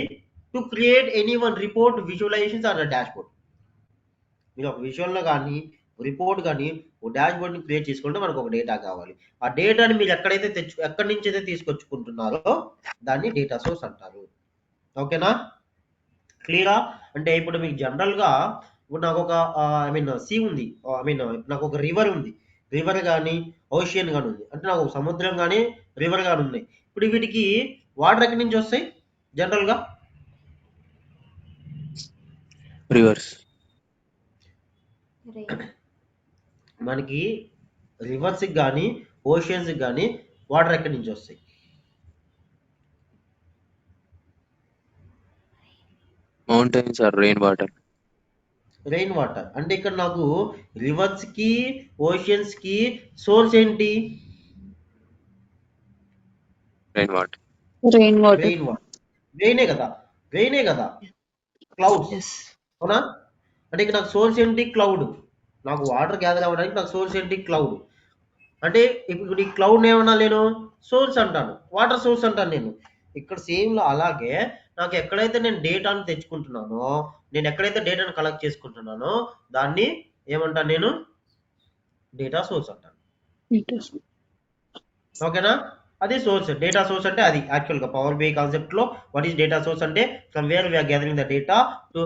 A: to create any one report, visualizations or a dashboard. మీరు ఒక విజువల్లో కానీ report కానీ ఒక dash బోర్డ్ని create చేసుకుంటే మనకు ఒక data కావాలి. ఆ డేటాని మీరు ఎక్కడి నుంచి అయితే తీసుకొచ్చుకుంటున్నారో దాన్ని డేటా సోర్స్ అంటారు. ఓకేనా, క్లియరా? అంటే ఇప్పుడు మీకు జనరల్గా ఇప్పుడు నాకు ఒక సీ ఉంది, నాకు ఒక రివర్ ఉంది, రివర్ కానీ ఓషియన్ కానీ ఉంది, అంటే నాకు ఒక సముద్రం కానీ రివర్ కానీ ఉన్నాయి. ఇప్పుడు వీటికి వాటర్ ఎక్కడి నుంచి వస్తాయి జనరల్గా?
B: రివర్స్.
A: మనకి రివర్స్కి కానీ ఓషియన్స్కి కానీ వాటర్ ఎక్కడి నుంచి వస్తాయి?
B: Mountains or rain water.
A: Rain water. అంటే ఇక్కడ నాకు రివర్స్ కి ఓషియన్స్ కి సోర్స్ ఏంటి?
B: Rain water.
C: Rain water.
A: Rain water. రెయినే కదా క్లౌడ్స్. అవునా? అంటే ఇక్కడ నాకు సోర్స్ ఏంటి? క్లౌడ్. నాకు వాటర్ గ్యాదర్ అవ్వడానికి నాకు సోర్స్ ఏంటి? క్లౌడ్. అంటే ఇప్పుడు ఈ క్లౌడ్ ఏమన్నా నేను సోర్స్ అంటాను, వాటర్ సోర్స్ అంటాను నేను. ఇక్కడ సేమ్ అలాగే నాకు ఎక్కడైతే నేను డేటాను తెచ్చుకుంటున్నానో, నేను ఎక్కడైతే డేటాను కలెక్ట్ చేసుకుంటున్నానో దాన్ని ఏమంటాను నేను? డేటా సోర్స్ అంటాను. ఓకేనా, అది సోర్స్. డేటా సోర్స్ అంటే అది యాక్చువల్గా పవర్ బిఐ కాన్సెప్ట్ లో వాట్ ఈస్ డేటా సోర్స్ అంటే from where we are gathering the data to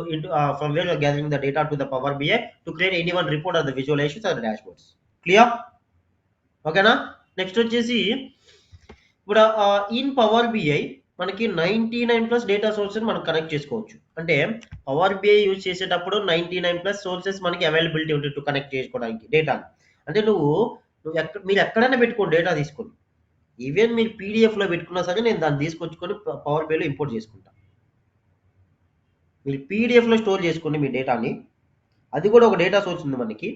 A: from where we are gathering the data to the power BI to create any one report or the visualizations or the dashboards. Clear? ఓకేనా. Next వచ్చేసి ఇప్పుడు in power BI మనకి 99+ data sources మనం connect చేసుకోవచ్చు. అంటే power BI use చేసేటప్పుడు 99+ sources మనకి availability ఉంటుంది టు కనెక్ట్ చేసుకోవడానికి డేటాని. అంటే మీరు ఎక్కడైనా పెట్టుకోండి, డేటా తీసుకోండి. ఈవెన్ మీరు పీడిఎఫ్లో పెట్టుకున్నా సరే నేను దాన్ని తీసుకొచ్చుకొని పవర్ బిఐలో ఇంపోర్ట్ చేసుకుంటా. మీరు పీడిఎఫ్లో స్టోర్ చేసుకోండి మీ డేటాని, అది కూడా ఒక డేటా సోర్స్ ఉంది మనకి.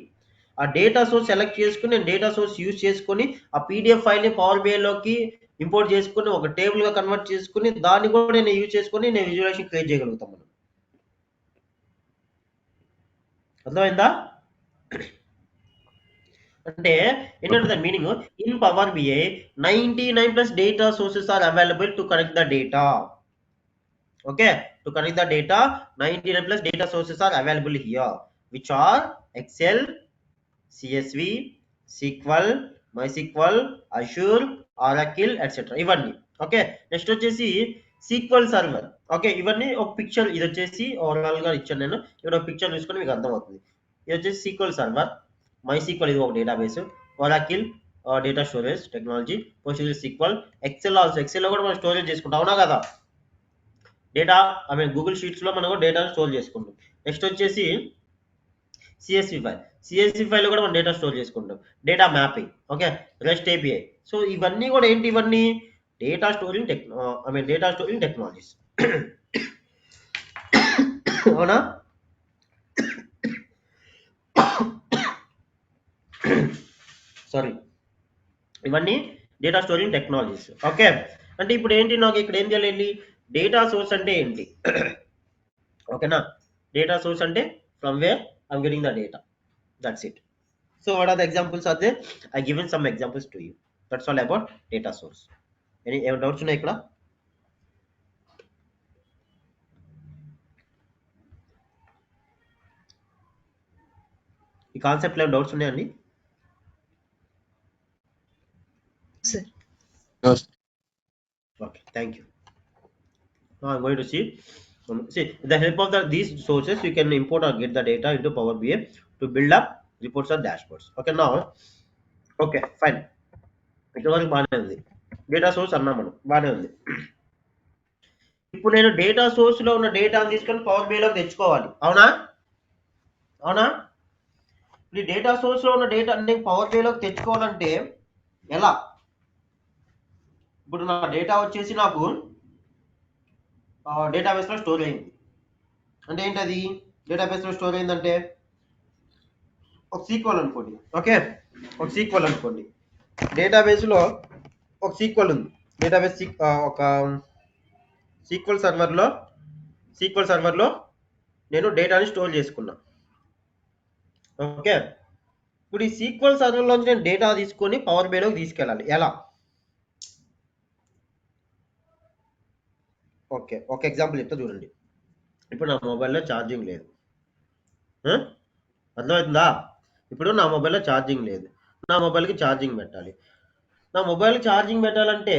A: ఆ డేటా సోర్స్ సెలెక్ట్ చేసుకుని నేను డేటా సోర్స్ యూజ్ చేసుకొని ఆ పీడిఎఫ్ ఫైల్ని పవర్ బిఐలోకి ఇంపోర్ట్ చేసుకుని ఒక టేబుల్గా కన్వర్ట్ చేసుకుని దాన్ని కూడా నేను యూజ్ చేసుకొని నేను విజువలైజేషన్ క్రియేట్ చేయగలుగుతాం మనం. అర్థమైందా? అంటే ఏంటంటే దాని meaning in power BI 99+ data sources are available to connect the data. Okay, to connect the data 99+ data sources are available here, which are Excel, CSV, SQL, MySQL, Azure, Oracle, etc. ఇవన్నీ. Okay, next వచ్చేసి sequel server. Okay, ఇవన్నీ ఒక picture, ఇది వచ్చేసి overall గా ఇచ్చాను నేను. ఇక్కడ ఒక పిక్చర్ చూసుకొని మీకు అర్థమవుతుంది. ఇది వచ్చేసి సీక్వెల్ సర్వర్, మై సీక్వెల్ ఇది ఒక database, Oracle data storage technology, Postgre SQL, Excel also. Excel లో కూడా మనం స్టోరేజ్ చేసుకుంటాం, అవునా కదా? డేటా గూగుల్ షీట్స్ లో మనం డేటాను స్టోర్ చేసుకుంటాం. నెక్స్ట్ వచ్చేసి సిఎస్వి ఫైల్. సిఎస్వి ఫైల్ లో కూడా మనం డేటా స్టోర్ చేసుకుంటాం. Data mapping, okay, rest API. So ఇవన్నీ కూడా ఏంటి? ఇవన్నీ data storing data storing technologies. అవునా? సారీ, ఇవన్నీ డేటా స్టోరింగ్ టెక్నాలజీస్. ఓకే, అంటే ఇప్పుడు ఏంటి, నాకు ఇక్కడ ఏం చేయాలి? డేటా సోర్స్ అంటే ఏంటి? ఓకేనా? డేటా సోర్స్ అంటే from where I'm getting the data, that's it. So what are the examples are they? I given some examples to you. That's all about data source. ఏమైనా డౌట్స్ ఉన్నాయి ఇక్కడ? ఈ concept లో doubts ఉన్నాయండి?
D: Sir.
B: No, sir.
A: Okay, thank you. Now I'm going to see with the help of these sources you can import or get the data into Power BI to build up reports or dashboards. Okay, now okay, fine. ఇక్కడ వరకు బాగానే ఉంది. Data source అన్నా మనం, బాగానే ఉంది. ఇప్పుడు నేను డేటా సోర్స్ లో ఉన్న డేటాను తీసుకొని పవర్ BI లోకి తెచ్చుకోవాలి, అవునా? అవునా? ఈ డేటా సోర్స్ లో ఉన్న డేటా నేను పవర్ BI లోకి తెచ్చుకోవాలంటే ఎలా? ఇప్పుడు నా డేటా వచ్చేసి నాకు డేటాబేస్ లో స్టోర్ అయింది. అంటే ఏంటది? డేటాబేస్ లో స్టోర్ అయిందంటే ఒక సీక్వెల్ అనుకోండి. ఓకే, ఒక సీక్వెల్ అనుకోండి. డేటాబేస్ లో ఒక సీక్వెల్ ఉంది. డేటాబేస్ ఒక సీక్వెల్ సర్వర్ లో నేను డేటాని స్టోర్ చేసుకున్నా. ఓకే, ఇప్పుడు ఈ సీక్వెల్ సర్వర్ లోంచి నేను డేటా తీసుకొని పవర్ BI లోకి తీసుకెళ్ళాలి, ఎలా? ఓకే, ఒక ఎగ్జాంపుల్ చెప్తా చూడండి. ఇప్పుడు నా మొబైల్లో ఛార్జింగ్ లేదు, అర్థమవుతుందా? ఇప్పుడు నా మొబైల్లో ఛార్జింగ్ లేదు, నా మొబైల్కి ఛార్జింగ్ పెట్టాలి. నా మొబైల్కి ఛార్జింగ్ పెట్టాలంటే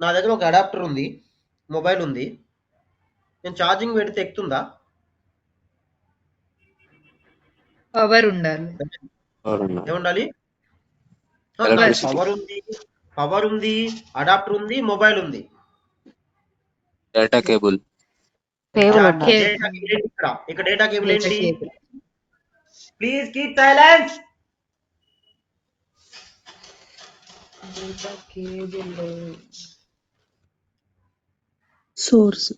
A: నా దగ్గర ఒక అడాప్టర్ ఉంది, మొబైల్ ఉంది. నేను ఛార్జింగ్ పెడితే ఎక్కుతుందా?
D: పవర్ ఉండాలి.
A: ఏముండాలి?
B: Electricity.
A: పవర్ ఉంది, అడాప్టర్ ఉంది, మొబైల్ ఉంది.
B: Data cable.
C: కేబుల్
A: డేటా
C: ఉండాలి.
A: కేబుల్ ఏంటి ఇక్కడ డేటా కేబుల్
D: Data
A: ఏంటి?
D: cable.
A: Please keep silence.
D: Data cable.
E: Source.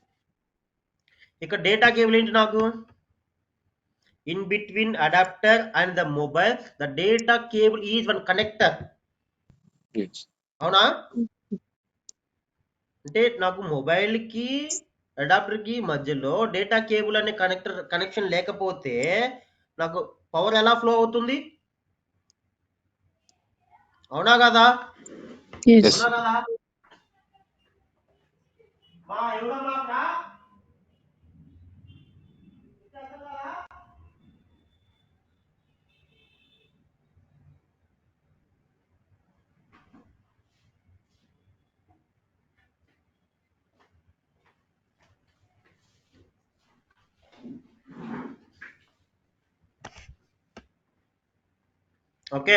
A: ఇక్కడ డేటా కేబుల్ ఏంటి నాకు? In between adapter and the mobile the data cable is one connector.
B: Yes.
A: అవునా? అంటే నాకు మొబైల్ కి అడాప్టర్ కి మధ్యలో డేటా కేబుల్ అనే కనెక్షన్ లేకపోతే నాకు పవర్ ఎలా ఫ్లో అవుతుంది? అవునా కదా?
B: Yes.
A: అవునా కదా? మా ఎవడో మాకురా? ఓకే,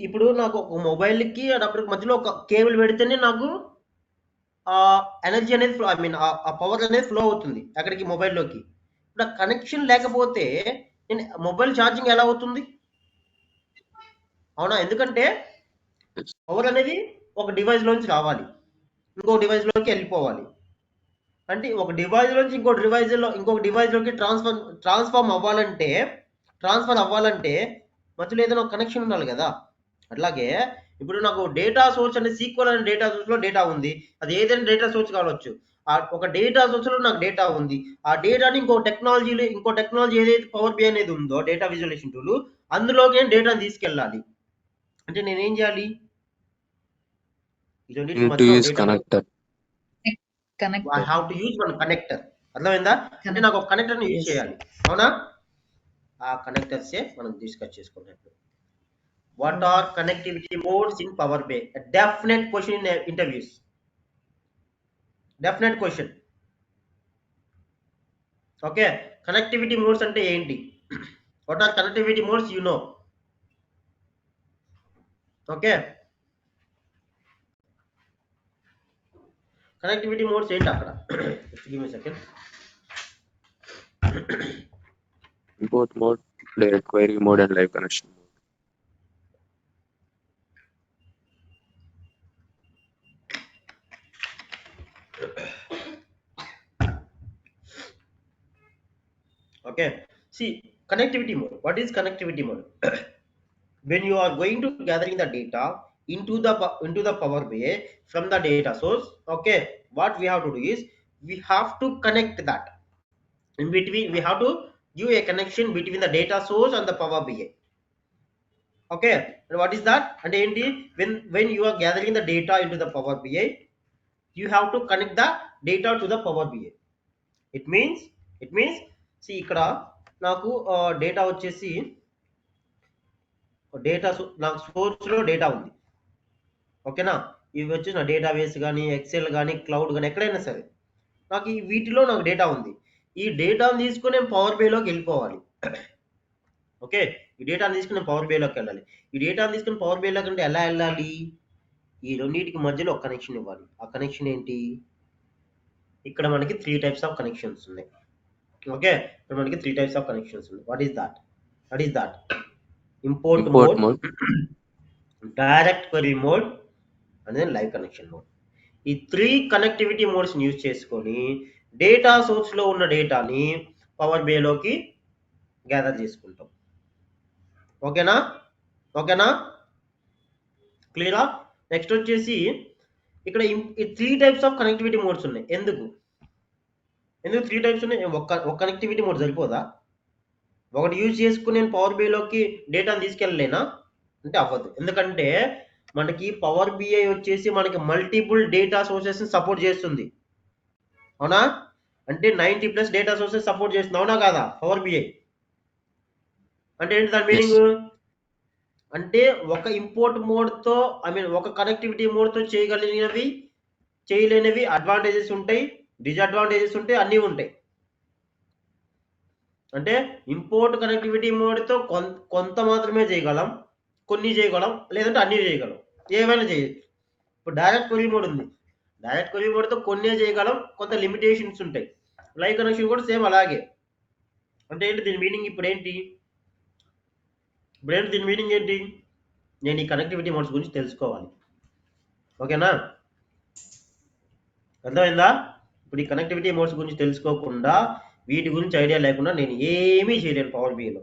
A: ఇప్పుడు నాకు ఒక మొబైల్కి అడాప్టర్ మధ్యలో ఒక కేబుల్ పెడితేనే నాకు ఎనర్జీ అనేది ఆ పవర్ అనేది ఫ్లో అవుతుంది అక్కడికి మొబైల్లోకి. ఇప్పుడు ఆ కనెక్షన్ లేకపోతే నేను మొబైల్ ఛార్జింగ్ ఎలా అవుతుంది? అవునా? ఎందుకంటే పవర్ అనేది ఒక డివైస్ లోంచి రావాలి, ఇంకో డివైస్ లోకి వెళ్ళిపోవాలి. అంటే ఒక డివైస్ నుంచి ఇంకొక డివైస్ లోకి ట్రాన్స్ఫర్ అవ్వాలంటే మధ్యలో ఏదైనా ఒక కనెక్షన్ ఉండాలి కదా. అట్లాగే ఇప్పుడు నాకు డేటా సోర్స్ అనే సీక్వెల్ అనే డేటా సోర్స్ లో డేటా ఉంది. అది ఏదైనా డేటా సోర్స్ కావచ్చు. ఒక డేటా సోర్స్ లో నాకు డేటా ఉంది. ఆ డేటాని ఇంకో టెక్నాలజీ ఏదైతే పవర్ BI అనేది ఉందో, డేటా విజువలైజేషన్ టూల్, అందులోకి డేటాని తీసుకెళ్ళాలి. అంటే నేనేం చేయాలి? ఈ రెండింటి
B: Need to
A: మధ్యలో
B: use
A: data
B: connector.
D: Connector.
A: I have to use one connector. అర్థమైందా? అంటే నాకు ఒక కనెక్టర్ ని యూజ్
D: Yes.
A: చేయాలి, అవునా? ఆ కనెక్టర్స్ మనం డిస్కస్ చేసుకున్నట్టు. What are connectivity modes in power BI? A definite question in interviews. Definite question. Okay, connectivity modes అంటే ఏంటి? What are connectivity modes you know? Okay, connectivity modes ఏంటి అక్కడ? Give me second.
B: Import mode, direct query mode, and live connection mode.
A: Okay, see, connectivity mode. What is connectivity mode? When you are going to gathering the data into the Power BI from the data source, okay, what we have to do is we have to connect that. In between, we have to give a connection between the data source and the Power BI. Okay, and what is that? And when you are gathering the data into the Power BI, you have to connect the data to the Power BI. It means see ఇక్కడ నాకు data వచ్చేసి data నాకు సోర్స్లో data ఉంది. ఓకేనా, ఇవి వచ్చి నా database కానీ ఎక్సెల్ కానీ క్లౌడ్ కానీ ఎక్కడైనా సరే నాకు వీటిలో నాకు డేటా ఉంది. ఈ డేటాను తీసుకొని నేను పవర్ బైలోకి వెళ్ళిపోవాలి. ఓకే, ఈ డేటాను తీసుకుని పవర్ బైలోకి వెళ్ళాలి. ఈ డేటాను తీసుకుని పవర్ బైలోకి అంటే ఎలా వెళ్ళాలి? ఈ రెండింటికి మధ్యలో ఒక కనెక్షన్ ఇవ్వాలి. ఆ కనెక్షన్ ఏంటి? ఇక్కడ మనకి 3 types ఆఫ్ కనెక్షన్స్ ఉన్నాయి. ఓకే, ఇక్కడ మనకి 3 types ఆఫ్ కనెక్షన్స్ ఉన్నాయి. What is that? Import mode, direct query mode and then live connection mode. ఈ 3 కనెక్టివిటీ మోడ్స్ యూజ్ చేసుకొని డేటా సోర్స్ లో ఉన్న డేటాని పవర్ బైలోకి గ్యాదర్ చేసుకుంటాం. ఓకేనా? క్లియరా? నెక్స్ట్ వచ్చేసి ఇక్కడ ఈ 3 types ఆఫ్ కనెక్టివిటీ మోడ్స్ ఉన్నాయి. ఎందుకు 3 types ఉన్నాయి? ఒక కనెక్టివిటీ మోడ్ సరిపోదా? ఒకటి యూజ్ చేసుకుని నేను పవర్ బైలోకి డేటాను తీసుకెళ్ళలేనా అంటే అవ్వదు. ఎందుకంటే మనకి పవర్ బిఐ వచ్చేసి మనకి మల్టిపుల్ డేటా సోర్సెస్ సపోర్ట్ చేస్తుంది. అవునా? అంటే 90+ డేటా సోర్సెస్ సపోర్ట్ చేస్తుంది. అవునా కాదా? పవర్ బిఐ అంటే ఏంటి దాని మీనింగ్? అంటే ఒక ఇంపోర్ట్ మోడ్తో ఒక కనెక్టివిటీ మోడ్తో చేయలేనివి అడ్వాంటేజెస్ ఉంటాయి, డిసడ్వాంటేజెస్ ఉంటాయి, అన్నీ ఉంటాయి. అంటే ఇంపోర్ట్ కనెక్టివిటీ మోడ్తో కొంత మాత్రమే చేయగలం, కొన్ని చేయగలం, లేదంటే అన్నీ చేయగలం, ఏమైనా చేయొచ్చు. ఇప్పుడు డైరెక్ట్ క్వెరీ మోడ్ ఉంది. డైరెక్ట్ క్వెరీ మోడ్తో కొన్నే చేయగలం, కొంత లిమిటేషన్స్ ఉంటాయి. లైవ్ కనెక్షన్ కూడా సేమ్ అలాగే. అంటే ఏంటి దీని మీనింగ్? ఇప్పుడు ఏంటి దీని మీనింగ్ ఏంటి? నేను ఈ కనెక్టివిటీ మోడ్స్ గురించి తెలుసుకోవాలి. ఓకేనా, అర్థమైందా? ఇప్పుడు ఈ కనెక్టివిటీ మోడ్స్ గురించి తెలుసుకోకుండా, వీటి గురించి ఐడియా లేకుండా నేను ఏమీ చేయలేను పవర్ బిఐలో.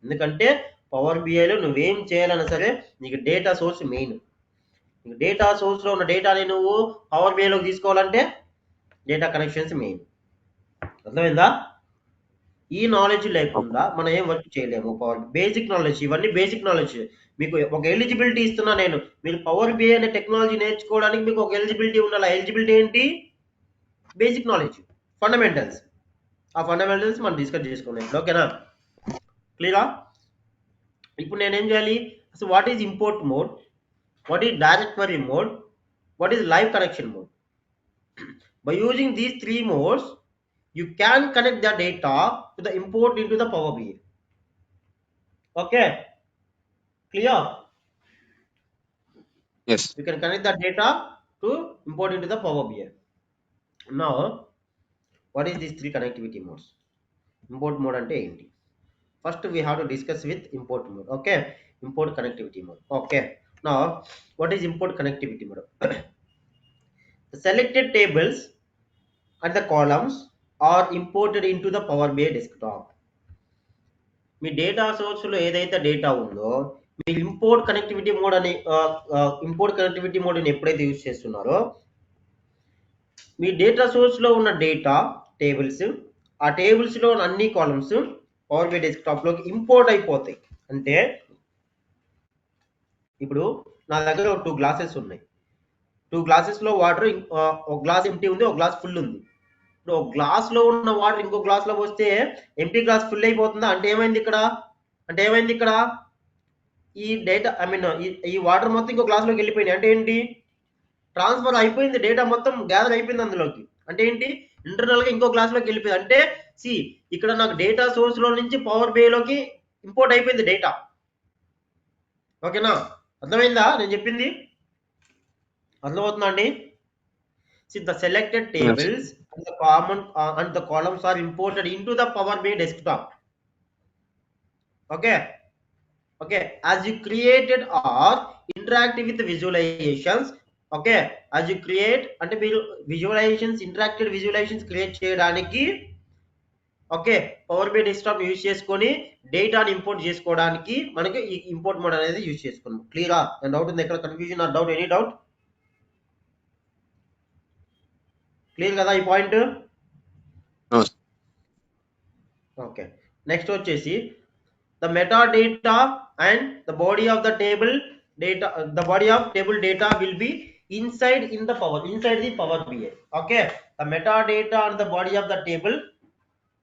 A: ఎందుకంటే పవర్ బిఐలో నువ్వేం చేయాలన్నా సరే నీకు డేటా సోర్స్ మెయిన్. నీకు డేటా సోర్స్లో ఉన్న డేటాని నువ్వు పవర్ బిఐలోకి తీసుకోవాలంటే డేటా కనెక్షన్స్ మెయిన్. అర్థమైందా? ఈ నాలెడ్జ్ లేకుండా మనం ఏం వర్క్ చేయలేము. బేసిక్ నాలెడ్జ్, ఇవన్నీ బేసిక్ నాలెడ్జ్. మీకు ఒక ఎలిజిబిలిటీ ఇస్తున్నా నేను, మీరు పవర్ బిఐ అనే టెక్నాలజీ నేర్చుకోవడానికి మీకు ఒక ఎలిజిబిలిటీ ఉండాలి. ఎలిజిబిలిటీ ఏంటి? Basic knowledge, fundamentals. ఆ ఫండమెంటల్స్ మనం డిస్కస్ చేసుకున్నాం. ఓకేనా, క్లియరా? ఇప్పుడు నేనేం చేయాలి? So what is import mode, what is direct query mode, what is live connection mode? By using these 3 modes you can connect the data to the import into the Power BI. Okay, clear?
B: Yes.
A: You can connect the data to import into the Power BI. Now what is these 3 connectivity modes? Import mode ante enti? First we have to discuss with import mode. Okay, import connectivity mode. Okay, now what is import connectivity mode? The selected tables and the columns are imported into the Power BI desktop. మీ data సోర్స్లో ఏదైతే data ఉందో మీరు import connectivity mode అని ఎప్పుడైతే use చేస్తున్నారో మీ data సోర్స్లో ఉన్న data tables, ఆ టేబుల్స్లో ఉన్న అన్ని కాలమ్స్ పవర్ బిఐ డెస్క్టాప్లోకి ఇంపోర్ట్ అయిపోతాయి. అంటే ఇప్పుడు నా దగ్గర 2 గ్లాసెస్ ఉన్నాయి. 2 గ్లాసెస్లో వాటర్, ఒక గ్లాస్ ఎంటీ ఉంది, ఒక గ్లాస్ ఫుల్ ఉంది. ఇప్పుడు ఒక గ్లాస్లో ఉన్న వాటర్ ఇంకో గ్లాస్లో పోస్తే ఎంటీ గ్లాస్ ఫుల్ అయిపోతుందా? అంటే ఏమైంది ఇక్కడ? ఈ డేటా ఈ వాటర్ మొత్తం ఇంకో గ్లాస్లోకి వెళ్ళిపోయినాయి. అంటే ఏంటి? ట్రాన్స్ఫర్ అయిపోయింది, డేటా మొత్తం గ్యాదర్ అయిపోయింది అందులోకి. అంటే ఏంటి, ఇంటర్నల్ గా ఇంకో క్లాస్ లోకి వెళ్ళిపోయింది. అంటే సి ఇక్కడ నాకు డేటా సోర్స్ లో నుంచి పవర్ బి లోకి ఇంపోర్ట్ అయిపోయింది డేటా. ఓకేనా, అర్థమైందా నేను చెప్పింది? అర్థమవుతుందా అండి? See, the selected tables and the and the columns are imported into the Power BI desktop. Okay. As you created or interactive with the visualizations. Okay. As you create అంటే మీరు visualizations, interactive visualizations create చేయడానికి okay power BI desktop use చేసుకొని డేటాని import చేసుకోవడానికి మనకి ఈ import mode అనేది use చేసుకున్నాం. క్లియరా? డౌట్ ఉంది ఎక్కడ, confusion or doubt, any doubt? Clear కదా ఈ పాయింట్? ఓకే, నెక్స్ట్ వచ్చేసి the meta data and the body of the table data, the body of table data will be inside the power BI. Okay, the meta data and the body of the table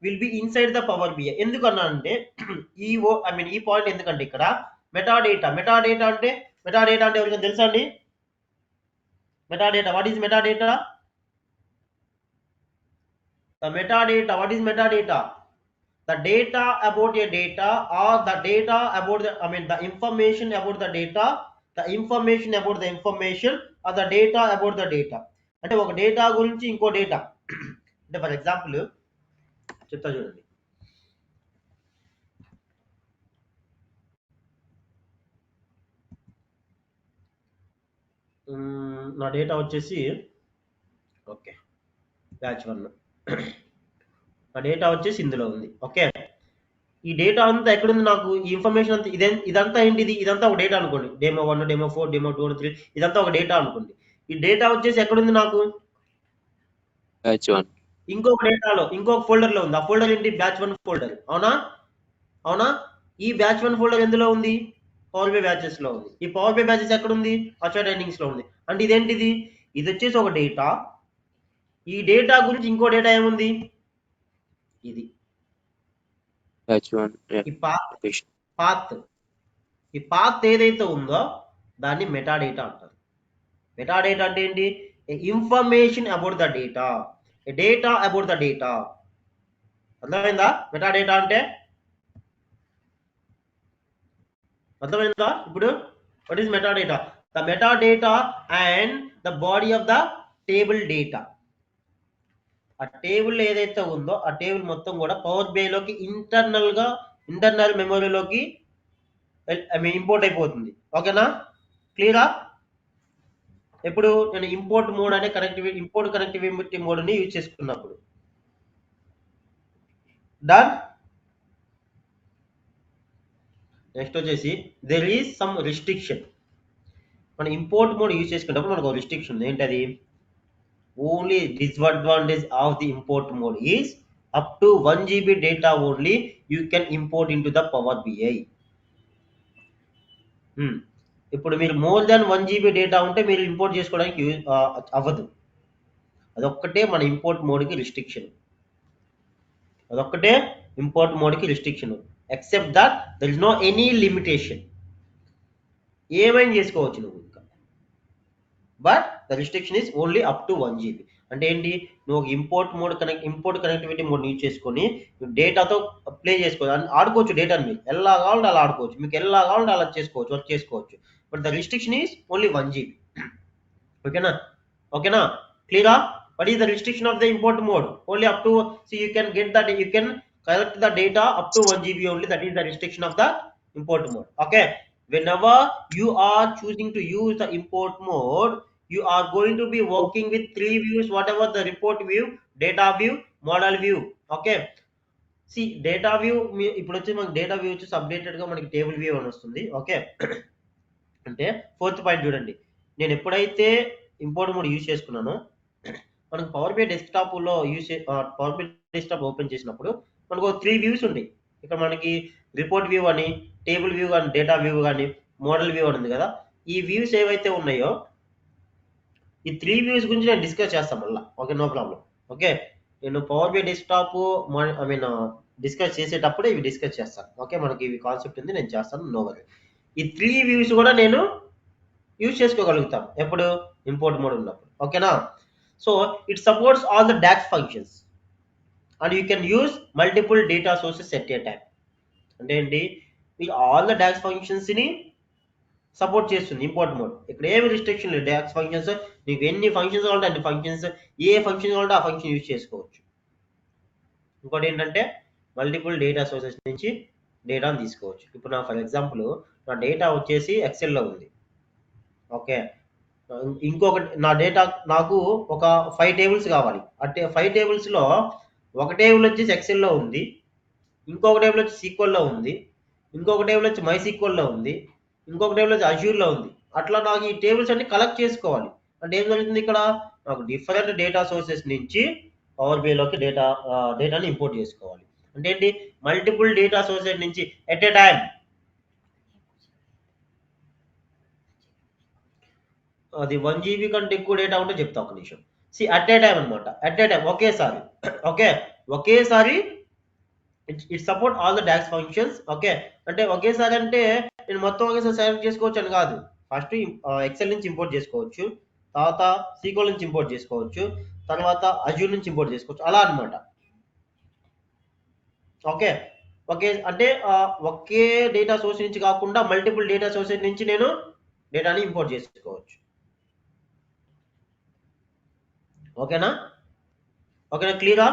A: will be inside the power BI. ఎందుకన్నా అంటే ఈ point ఎందుకంటే ఇక్కడ meta data అంటే ఎవరికైనా తెలుసా అండి? Meta data, what is meta data? The metadata, what is metadata? The data about a data or the data about the information about the data, the information about the information or the data about the data. అంటే ఒక data గురించి ఇంకో data. అంటే for example చెప్తా చూడండి. నా data వచ్చేసి okay batch 1, ఆ డేటా వచ్చేసి ఇందులో ఉంది. ఓకే, ఈ డేటా అంతా ఎక్కడుంది నాకు, ఈ ఇన్ఫర్మేషన్ అంతా ఇదంతా ఏంటిది, ఇదంతా ఒక డేటా అనుకోండి. డెమో 1, డెమో 4, డెమో 2, 3 ఇదంతా ఒక డేటా అనుకోండి. ఈ డేటా వచ్చేసి ఎక్కడుంది నాకు,
B: బ్యాచ్ 1
A: ఇంకొక డేటాలో ఇంకొక ఫోల్డర్ లో ఉంది. ఆ ఫోల్డర్ ఏంటి, బ్యాచ్ 1 ఫోల్డర్. అవునా? ఈ బ్యాచ్ 1 ఫోల్డర్ ఎందులో ఉంది, పవర్ బి బ్యాచెస్ లో ఉంది. ఈ పవర్ బి బ్యాచెస్ ఎక్కడుంది, అచా ట్రైనింగ్స్ లో ఉంది. అంటే ఇదేంటిది, ఇది వచ్చేసి ఒక డేటా. ఈ డేటా గురించి ఇంకో డేటా ఏముంది, ఇది
B: బ్యాచ్ 1
A: ఈ పాత్ ఏదైతే ఉందో దాన్ని మెటా డేటా అంటారు. మెటా డేటా అంటే ఏంటి, information about the data, data about the data. అర్థమైందా మెటా డేటా అంటే? అర్థమైందా ఇప్పుడు? What is meta data? The meta data and the body of the table data. ఆ టేబుల్ ఏదైతే ఉందో ఆ టేబుల్ మొత్తం కూడా పవర్ బి లోకి ఇంటర్నల్ మెమరీలోకి ఇంపోర్ట్ అయిపోతుంది. ఓకేనా, క్లియరా? ఎప్పుడు నేను ఇంపోర్ట్ మోడ్ అనే కనెక్టివిటీ మోడ్ ని యూజ్ చేసుకున్నప్పుడు. డన్. నెక్స్ట్ వచ్చేసి దెర్ ఈస్ సమ్ రిస్ట్రిక్షన్. మనం ఇంపోర్ట్ మోడ్ యూజ్ చేసుకున్నప్పుడు మనకు రిస్ట్రిక్షన్ ఉంది. ఏంటది, only disadvantage of the import mode is up to 1 GB data only you can import in to the power BI. ఇప్పుడు మీరు more than 1 GB data ఉంటే మీరు import చేసుకోవడానికి అవ్వదు. అదొక్కటే మన ఇంపోర్ట్ మోడ్కి restriction. Except that there is no any limitation. ఏమైనా చేసుకోవచ్చు నువ్వు ఇంకా, but the restriction is only up to 1 GB. అంటే ఏంటి, నువ్వు ఇంపోర్ట్ కనెక్టివిటీ మోడ్ యూజ్ చేసుకొని డేటాతో ప్లే చేసుకోవచ్చు, ఆడుకోవచ్చు. డేటాని మీరు ఎలా కావాలంటే అలా ఆడుకోవచ్చు, మీకు ఎలా కావాలంటే అలా చేసుకోవచ్చు, వర్క్ చేసుకోవచ్చు. But the restriction is only 1 GB. ఓకేనా, క్లియరా? What is the restriction of the import mode? Only up to, see you can get that, you can collect the data up to 1 GB only. That is the restriction of the import mode. Okay, whenever you are choosing to use the import mode, you are going to be working with 3 views, whatever the report view, data view, model view. Okay, see data view ఇప్పుడు వచ్చి మనకి data view వచ్చి updated గా మనకి table view అని వస్తుంది. Okay, అంటే 4th point చూడండి. నేను ఎప్పుడైతే ఇంపోర్ట్ మోడ్ యూజ్ చేసుకున్నానో మనకు పవర్ బి డెస్క్టాప్ లో పవర్ బి డెస్క్టాప్ ఓపెన్ చేసినప్పుడు మనకు 3 వ్యూస్ ఉంటాయి. ఇక్కడ మనకి రిపోర్ట్ వ్యూ అని, టేబుల్ వ్యూ కానీ, డేటా వ్యూ కానీ, మోడల్ వ్యూ అని ఉంది కదా. ఈ వ్యూస్ ఏవైతే ఉన్నాయో ఈ 3 వ్యూస్ గురించి నేను డిస్కస్ చేస్తాను మళ్ళీ. Okay, no problem. ఓకే, నేను పవర్ బి డెస్క్టాప్ డిస్కస్ చేసేటప్పుడు ఇవి డిస్కస్ చేస్తాను. ఓకే, మనకి ఇవి కాన్సెప్ట్ ఉంది, నేను చేస్తాను, నో వరీ. ఈ 3 వ్యూస్ కూడా నేను యూజ్ చేసుకోగలుగుతాను. ఎప్పుడు ఇంపోర్ట్ మోడ్ ఉన్నప్పుడు. ఓకేనా? So it supports all the DAX functions and you can use multiple data sources at a time. అంటే ఏంటి, మీకు ఆల్ ద డాక్స్ ఫంక్షన్స్ ని సపోర్ట్ చేస్తుంది ఇంపోర్ట్ మోడ్. ఇక్కడ ఏమి రిస్ట్రిక్షన్ లేదు. డాక్స్ ఫంక్షన్స్ నీకు ఎన్ని ఫంక్షన్స్ కావాలంటే అన్ని ఫంక్షన్స్, ఏ ఫంక్షన్ కావాలంటే ఆ ఫంక్షన్ యూజ్ చేసుకోవచ్చు. ఇంకోటి ఏంటంటే మల్టిపుల్ డేటా సోర్సెస్ నుంచి డేటాను తీసుకోవచ్చు. ఇప్పుడు నా ఫర్ ఎగ్జాంపుల్ నా డేటా వచ్చేసి ఎక్సెల్లో ఉంది. ఓకే, ఇంకొకటి నా డేటా నాకు ఒక 5 టేబుల్స్ కావాలి. అంటే 5 టేబుల్స్లో ఒక టేబుల్ వచ్చేసి ఎక్సెల్లో ఉంది, ఇంకొక టేబుల్ వచ్చి సీక్వెల్లో ఉంది, ఇంకొక టేబుల్ వచ్చి మై సీక్వెల్లో ఉంది, ఇంకొక టేబుల్ వచ్చి అజ్యూర్లో ఉంది. అట్లా నాకు ఈ టేబుల్స్ అన్ని కలెక్ట్ చేసుకోవాలి. అంటే ఏం జరుగుతుంది ఇక్కడ, నాకు డిఫరెంట్ డేటా సోర్సెస్ నుంచి పవర్ బిఐలోకి డేటాని ఇంపోర్ట్ చేసుకోవాలి. అంటే ఏంటి, మల్టిపుల్ డేటా సోర్సెస్ నుంచి ఎట్ ఏ టైం. అది 1 GB కంటే ఎక్కువ డేటా ఉంటే చెప్తా ఒక నిమిషం. అట్ ఏ టైం అనమాట, అట్ ఏ టైం ఒకేసారి. ఓకే, ఒకేసారి it support all the DAX functions. Okay, అంటే ఒకేసారి అంటే నేను మొత్తం ఒకేసారి సెలెక్ట్ చేసుకోవచ్చు అని కాదు. ఫస్ట్ ఎక్సెల్ నుంచి ఇంపోర్ట్ చేసుకోవచ్చు, తర్వాత సీక్వెల్ నుంచి ఇంపోర్ట్ చేసుకోవచ్చు, తర్వాత అజ్యూర్ నుంచి ఇంపోర్ట్ చేసుకోవచ్చు, అలా అనమాట. ఓకే, ఓకే అంటే ఒకే డేటా సోర్స్ నుంచి కాకుండా మల్టిపుల్ డేటా సోర్సెస్ నుంచి నేను డేటాని ఇంపోర్ట్ చేసుకోవచ్చు. ఓకేనా? ఓకేనా? క్లియరా?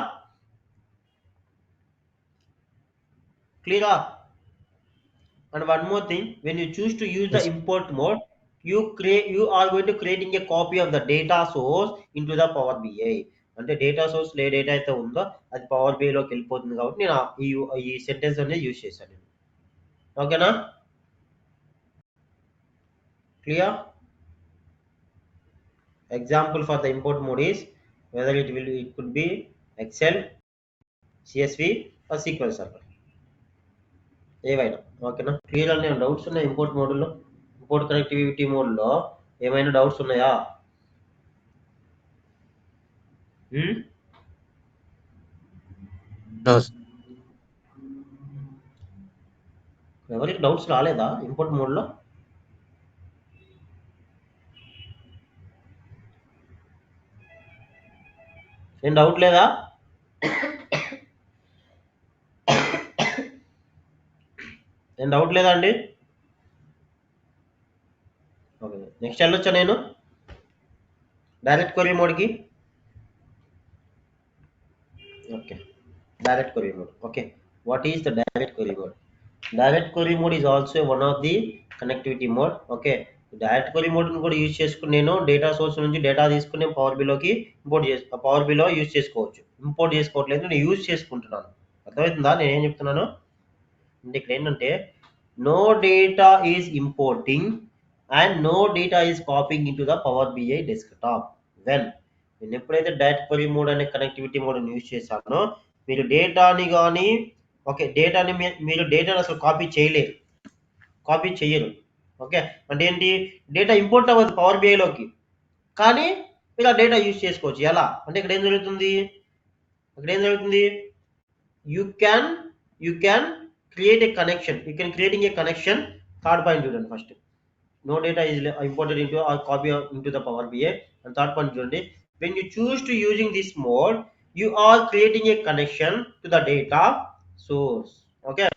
A: And one more thing, when you choose to use the
B: Yes.
A: import mode, you are going to creating a copy of the data source into the Power BI. అంటే data source ఏ data అయితే ఉందో అది power బిఐలోకి వెళ్ళిపోతుంది కాబట్టి నేను ఈ sentence అనేది use చేశాను నేను. ఓకేనా? Clear? Example for the import mode is whether it could be Excel, CSV or SQL server, ఏవైనా. ఓకేనా? క్లియర్ అని డౌట్స్ ఉన్నాయి ఇంపోర్ట్ మోడ్లో, ఇంపోర్ట్ కనెక్టివిటీ మోడ్లో ఏమైనా డౌట్స్ ఉన్నాయా? ఎవరికి డౌట్స్ రాలేదా ఇంపోర్ట్ మోడ్లో? ఏం డౌట్ లేదా? ఏం డౌట్ లేదా అండి? ఓకే, నెక్స్ట్ వెళ్ళొచ్చా నేను డైరెక్ట్ క్వరీ మోడ్కి? Okay, direct query mode. Okay, what is the direct query mode? Direct query mode is also one of the connectivity mode. Okay, direct query mode కూడా use చేసుకుని నేను data source నుంచి data తీసుకుని power బిలోకి power below use చేసుకోవచ్చు. Import చేసుకోవట్లేదు, నేను use చేసుకుంటున్నాను. అర్థమవుతుందా నేను ఏం చెప్తున్నాను అంటే? ఇక్కడ ఏంటంటే no data is importing and no data is copying in to the power BI desktop. When నేను ఎప్పుడైతే డైరెక్ట్ క్వరీ మోడ్ అనే కనెక్టివిటీ మోడ్ యూజ్ చేశానో మీరు డేటాని కానీ డేటాని మీరు డేటాని అసలు కాపీ చేయరు. ఓకే, అంటే ఏంటి, డేటా ఇంపోర్ట్ అవ్వదు పవర్ బిఐలోకి, కానీ మీరు ఆ డేటా యూజ్ చేసుకోవచ్చు. ఎలా అంటే ఇక్కడ ఏం జరుగుతుంది, you can create a connection. You can creating a connection. Third point చూడండి, first no data is imported into or copy into the Power BI. And third point చూడండి, when you choose to using this mode, you are creating a connection to the data source. Okay,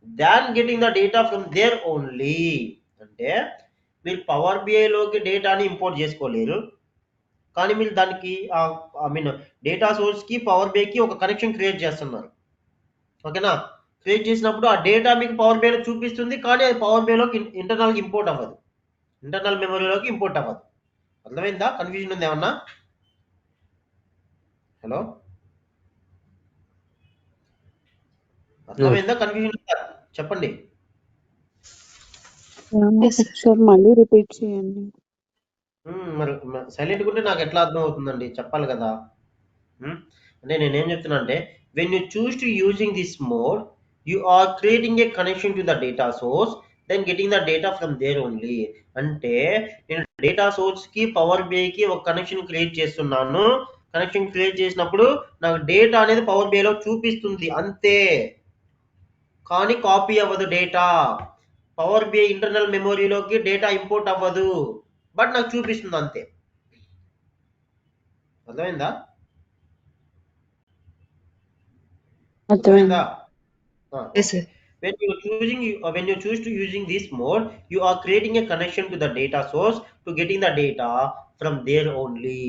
A: then getting the data from there only. అంటే మీరు power బిఐలోకి డేటాని import చేసుకోలేరు, కానీ మీరు దానికి data సోర్స్కి power బిఐకి ఒక కనెక్షన్ క్రియేట్ చేస్తున్నారు. ఓకేనా? క్రియేట్ చేసినప్పుడు ఆ డేటా మీకు పవర్ బిఐలో చూపిస్తుంది, కానీ అది పవర్ బిఐలోకి ఇంటర్నల్కి ఇంపోర్ట్ అవ్వదు, ఇంటర్నల్ మెమరీలోకి ఇంపోర్ట్ అవ్వదు. అర్థమైందా? కన్ఫ్యూజన్ ఉంది ఏమన్నా? హలో, అర్థమైందా? కన్ఫ్యూజన్ ఉందా చెప్పండి.
E: మళ్ళీ రిపీట్ చేయండి.
A: మరి సైలెంట్ ఉంటే నాకు ఎట్లా అర్థం అవుతుందండి, చెప్పాలి కదా. అంటే నేనేం చెప్తున్నా అంటే, when you choose to using this mode, you are creating a connection to the data source, then getting the data from there only. అంటే నేను డేటా సోర్స్ కి పవర్ బిఐకి ఒక కనెక్షన్ క్రియేట్ చేస్తున్నాను. కనెక్షన్ క్రియేట్ చేసినప్పుడు నాకు డేటా అనేది power బిఐలో చూపిస్తుంది అంతే, కానీ కాపీ అవ్వదు డేటా. పవర్ బిఐ ఇంటర్నల్ మెమరీలోకి డేటా ఇంపోర్ట్ అవ్వదు, బట్ నాకు చూపిస్తుంది అంతే. అర్థమైందా?
E: అర్థమైంది.
A: అర్థమైందా?
D: Yes,
A: Okay.
D: sir.
A: When you choose to using this mode, you are creating a connection to the data source to getting the data from there only.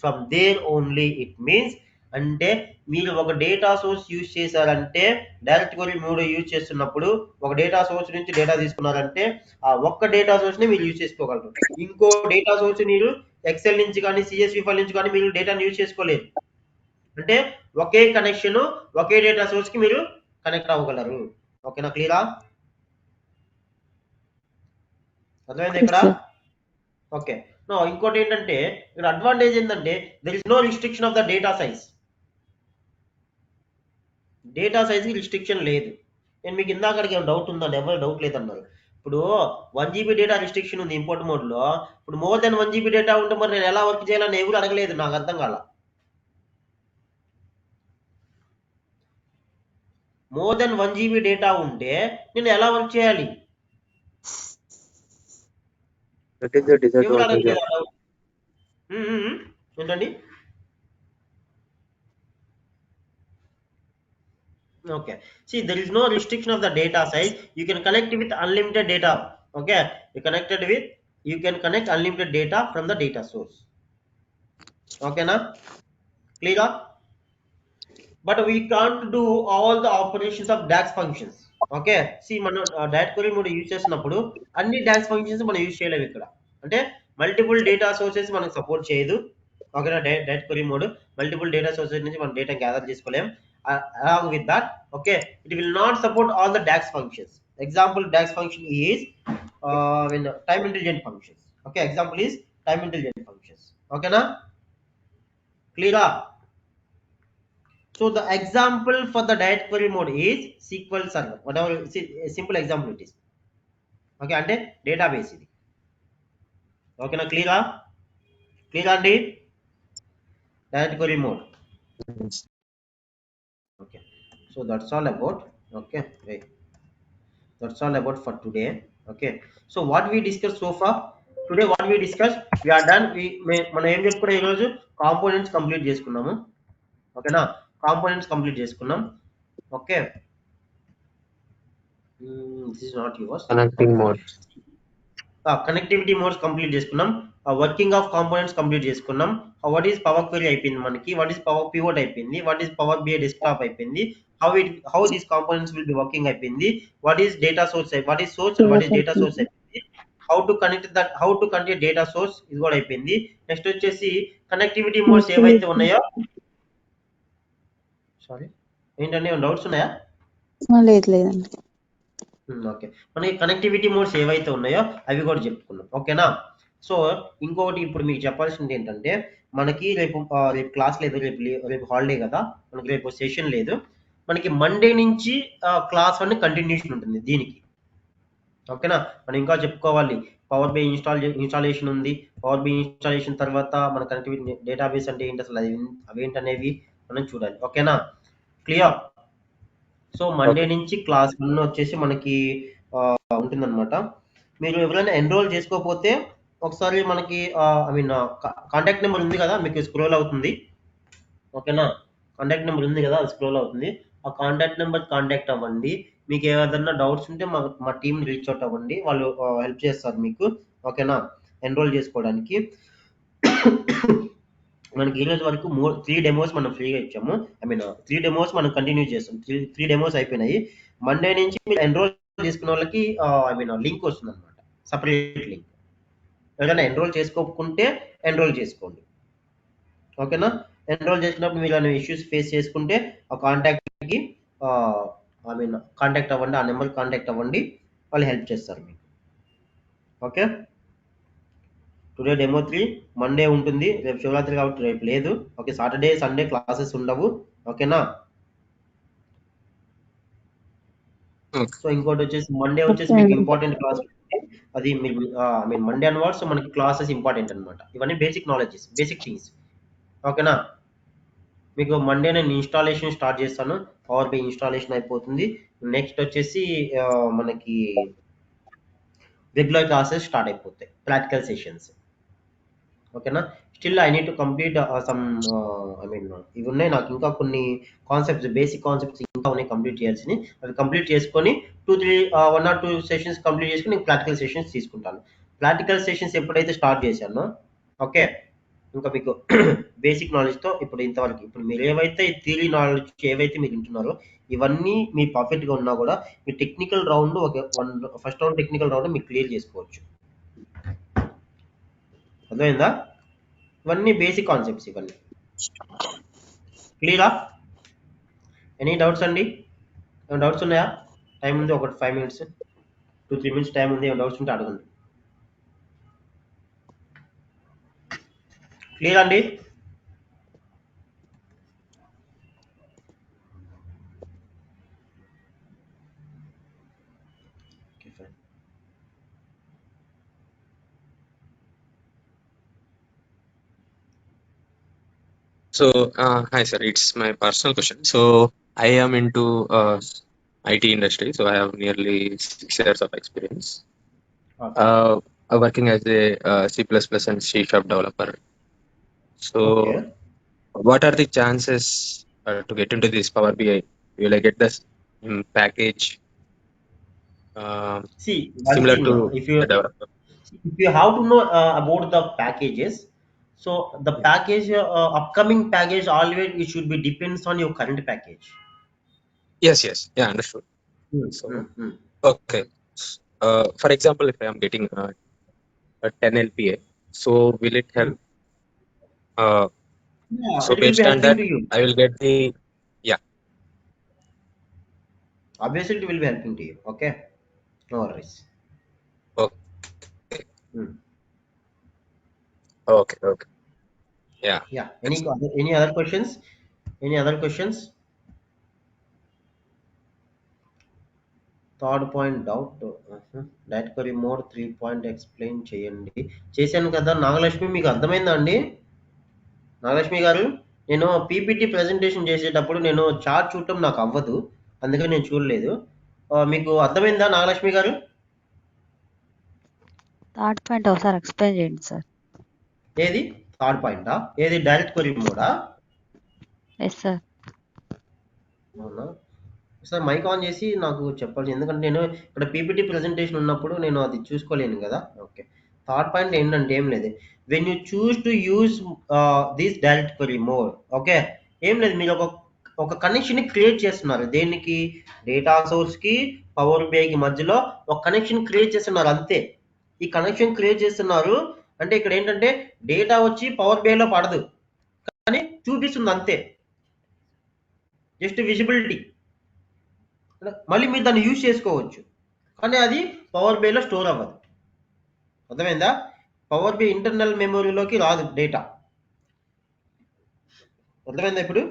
A: From there only it means అంటే మీరు ఒక data source use చేశారంటే direct query mode use చేస్తున్నప్పుడు ఒక data source నుంచి data తీసుకున్నారంటే ఆ ఒక్క డేటా సోర్స్ ని మీరు యూజ్ చేసుకోగలరు. ఇంకో డేటా సోర్స్ మీరు ఎక్సెల్ నుంచి కానీ సిఎస్వి ఫైల్ నుంచి కానీ మీరు డేటాని యూజ్ చేసుకోలేరు. అంటే ఒకే కనెక్షన్ ఒకే డేటా సోర్స్ కి మీరు కనెక్ట్ అవ్వగలరు. ఓకేనా? క్లియరా? అర్థమైంది ఇక్కడ?
E: Yes, sir.
A: ఓకే. నో ఇంకోటి ఏంటంటే ఇక్కడ అడ్వాంటేజ్ ఏంటంటే there is no restriction of the data size. Data సైజ్కి రిస్ట్రిక్షన్ లేదు. నేను మీకు ఇందాక అడిగిన డౌట్ ఉందండి, ఎవరు డౌట్ లేదన్నారు. ఇప్పుడు 1 GB డేటా రిస్ట్రిక్షన్ ఉంది ఇంపోర్ట్ మోడ్లో. ఇప్పుడు మోర్ దెన్ 1 GB డేటా ఉంటే మరి నేను ఎలా వర్క్ చేయాలని ఎవరు అడగలేదు, నాకు అర్థం కాల. మోర్ దెన్ 1 GB డేటా ఉంటే నేను ఎలా వర్క్ చేయాలి?
B: That is the
A: ఎవరు
B: disadvantage
A: అడగలేదు
B: of
A: ఆ డౌట్. ఏంటండి? Okay. See, there is no restriction of the data size. You can connect with unlimited data. Okay. You can connect unlimited data from the data source. Okay, na? Clear? But we can't do all the operations of DAX functions. Okay. See, మనం direct query mode use చేసినప్పుడు అన్ని DAX functions మనం use చేయలేము ఇక్కడ. అంటే multiple data sources మనకు support చేయదు. ఓకేనా? Direct query mode multiple data sources నుంచి మనం డేటా గ్యాదర్ చేసుకోలేం. Along with that, okay, it will not support all the DAX functions. Example DAX function is time intelligent functions. Okay, example is time intelligent functions. Okay, na? Clear? So the example for the direct query mode is SQL Server. Whatever, a simple example it is. Okay, అంటే database ఇది. Okay, na? Clear? Clear అండి? Direct query mode. Okay, so that's all about. Okay, wait. That's all about for today. Okay, so what we discussed so far today, what we discussed, we are done. మనం ఏం చెప్పుకున్నాం ఈరోజు? Components complete చేసుకున్నాము. ఓకేనా? Components complete చేసుకున్నాం. Okay, this is not yours.
B: connecting mode.
A: Connectivity modes complete చేసుకున్నాం. Working of components complete చేసుకున్నాం. What is power query అయిపోయింది మనకి. వాట్ ఈస్ పవర్ పివోట్ అయిపోయింది. What is power BI desktop అయిపోయింది. how these components will be working అయిపోయింది. what is data source, what is source and what is data source అయిపోయింది. how to connect data source ఇది కూడా అయిపోయింది. Next వచ్చేసి connectivity modes ఏవైతే ఉన్నాయో, sorry ఏంటంటే డౌట్స్ ఉన్నాయా?
E: లేదండి.
A: ఓకే, మనకి కనెక్టివిటీ మోడ్స్ ఏవైతే ఉన్నాయో అవి కూడా చెప్పుకున్నాం. ఓకేనా? సో ఇంకొకటి ఇప్పుడు మీకు చెప్పాల్సింది ఏంటంటే మనకి రేపు క్లాస్ లేదు, రేపు హాలిడే కదా, మనకి రేపు సెషన్ లేదు. మనకి మండే నుంచి క్లాస్ 1 కంటిన్యూషన్ ఉంటుంది దీనికి. ఓకేనా? మనం ఇంకా చెప్పుకోవాలి. పవర్ బై ఇన్స్టాలేషన్ ఉంది. పవర్ బై ఇన్స్టాలేషన్ తర్వాత మన కనెక్టివిటీ డేటాబేస్ అంటే ఏంటి, అసలు అవేంటనేవి మనం చూడాలి. ఓకేనా? క్లియర్? సో మండే నుంచి క్లాస్ 1 వచ్చేసి మనకి ఉంటుందన్నమాట. మీరు ఎవరైనా ఎన్రోల్ చేసుకోకపోతే ఒకసారి మనకి కాంటాక్ట్ నెంబర్ ఉంది కదా, మీకు స్క్రోల్ అవుతుంది. ఓకేనా? కాంటాక్ట్ నెంబర్ ఉంది కదా, అది స్క్రోల్ అవుతుంది. ఆ కాంటాక్ట్ నెంబర్ కాంటాక్ట్ అవ్వండి. మీకు ఏదైనా డౌట్స్ ఉంటే మా టీమ్ రీచ్ అవుట్ అవ్వండి, వాళ్ళు హెల్ప్ చేస్తారు మీకు. ఓకేనా? ఎన్రోల్ చేసుకోవడానికి మనకి ఈ రోజు వరకు 3 డెమోస్ మనం ఫ్రీగా ఇచ్చాము. 3 డెమోస్ మనం కంటిన్యూ చేస్తాం. 3 డెమోస్ అయిపోయినాయి. మండే నుంచి మీరు ఎన్రోల్ చేసుకున్న వాళ్ళకి లింక్ వస్తుంది అనమాట, సపరేట్ లింక్. ఎవరైనా ఎన్రోల్ చేసుకోకుంటే ఎన్రోల్ చేసుకోండి. ఓకేనా? ఎన్రోల్ చేసుకున్నప్పుడు మీరు ఇష్యూస్ ఫేస్ చేసుకుంటే ఆ కాంటాక్ట్కి కాంటాక్ట్ అవ్వండి, ఆ నెంబర్కి కాంటాక్ట్ అవ్వండి, వాళ్ళు హెల్ప్ చేస్తారు మీకు. ఓకే, టుడే డెమో 3 మండే ఉంటుంది. రేపు శివరాత్రి కాబట్టి రేపు లేదు. ఓకే, సాటర్డే సండే క్లాసెస్ ఉండవు. ఓకేనా? సో ఇంకోటి వచ్చేసి మండే వచ్చేసి మీకు ఇంపార్టెంట్ క్లాస్, అది మీరు మండే అన్వర్డ్స్ మనకి క్లాసెస్ ఇంపార్టెంట్ అనమాట. ఇవన్నీ బేసిక్ నాలెడ్జెస్, బేసిక్ థింగ్స్. ఓకేనా? మీకు మండే నేను ఇన్స్టాలేషన్ స్టార్ట్ చేస్తాను. పవర్ బై ఇన్స్టాలేషన్ అయిపోతుంది. నెక్స్ట్ వచ్చేసి మనకి రెగ్యులర్ క్లాసెస్ స్టార్ట్ అయిపోతాయి, ప్రాక్టికల్ సెషన్స్. ఓకేనా? Still I need to complete some I mean ఇవి ఉన్నాయి నాకు ఇంకా కొన్ని కాన్సెప్ట్స్, బేసిక్ కాన్సెప్ట్స్ ఇంకా ఉన్నాయి కంప్లీట్ చేయాల్సింది. అవి కంప్లీట్ చేసుకొని 1 or 2 సెషన్స్ కంప్లీట్ చేసుకొని నేను ప్రాక్టికల్ సెషన్స్ తీసుకుంటాను. ప్రాక్టికల్ సెషన్స్ ఎప్పుడైతే స్టార్ట్ చేశానో ఓకే, ఇంకా మీకు బేసిక్ నాలెడ్జ్తో ఇప్పుడు ఇంతవరకు ఇప్పుడు మీరు ఏవైతే థియరీ నాలెడ్జ్ ఏవైతే మీరు వింటున్నారో ఇవన్నీ మీ పర్ఫెక్ట్గా ఉన్నా కూడా మీ technical round first round technical round మీరు క్లియర్ చేసుకోవచ్చు. అర్థమైందా? ఇవన్నీ బేసిక్ కాన్సెప్ట్స్, ఇవన్నీ క్లియరా? ఎనీ డౌట్స్ అండి? ఏమైనా డౌట్స్ ఉన్నాయా? టైం ఉంది, ఒక 5 minutes 2-3 minutes టైం ఉంది. ఏమైనా డౌట్స్ ఉంటే అడగండి. క్లియర్ అండి?
B: So, hi sir, it's my personal question. So, I am into IT industry, so I have nearly 6 years of experience working as a C++ and C# developer. So,
A: Okay.
B: what are the chances to get into this Power BI? Will I get this package
A: See, one
B: similar
A: thing,
B: to
A: if
B: the developer?
A: you have to know about the packages, so the package upcoming package always it should be depends on your current package.
B: Yes, yeah, understood. So, okay. For example, if I am getting a 10 LPA, so will it help?
A: Yeah,
B: So
A: it will be
B: based on
A: helping
B: that,
A: to you.
B: I will get the
A: Obviously, it will be helping to you. Okay, no worries.
B: okay.
A: Hmm.
B: Okay. Yeah.
A: Yeah. Any other questions? Any other questions? Third point doubt diet curry mode 3 point explain చేయండి. చేశాను కదా నాగలక్ష్మి, మీకు అర్థమైందా అండి? నాగలక్ష్మి గారు, నేను PPT presentation చేసేటప్పుడు నేను చార్ట్ చూడటం నాకు అవ్వదు, అందుకని నేను చూడలేదు. మీకు అర్థమైందా నాగలక్ష్మి గారు?
C: థర్డ్ పాయింట్ ఒకసారి ఎక్స్ప్లెయిన్ చేయండి సార్.
A: ఏది థర్డ్ పాయింటా? ఏది డైరెక్ట్ క్వరీ మోడా?
C: Yes sir.
A: అవునా, సార్ మైక్ ఆన్ చేసి నాకు చెప్పాలి, ఎందుకంటే నేను ఇక్కడ పీపీటీ ప్రెజెంటేషన్ ఉన్నప్పుడు నేను అది చూసుకోలేను కదా. ఓకే, థర్డ్ పాయింట్ ఏంటంటే ఏం లేదు, when you choose to use this direct query mode, okay ఏం లేదు, మీరు ఒక కనెక్షన్ క్రియేట్ చేస్తున్నారు. దేనికి? డేటా సోర్స్ కి పవర్ బిఐకి మధ్యలో ఒక కనెక్షన్ క్రియేట్ చేస్తున్నారు అంతే. ఈ కనెక్షన్ క్రియేట్ చేస్తున్నారు అంటే ఇక్కడ ఏంటంటే డేటా వచ్చి పవర్ బిఐలో పడదు, కానీ చూపిస్తుంది అంతే, జస్ట్ విజిబిలిటీ. మళ్ళీ మీరు దాన్ని యూజ్ చేసుకోవచ్చు, కానీ అది పవర్ బిఐలో స్టోర్ అవ్వదు. అర్థమైందా? పవర్ బిఐ ఇంటర్నల్ మెమొరీలోకి రాదు డేటా. అర్థమైందా ఇప్పుడు?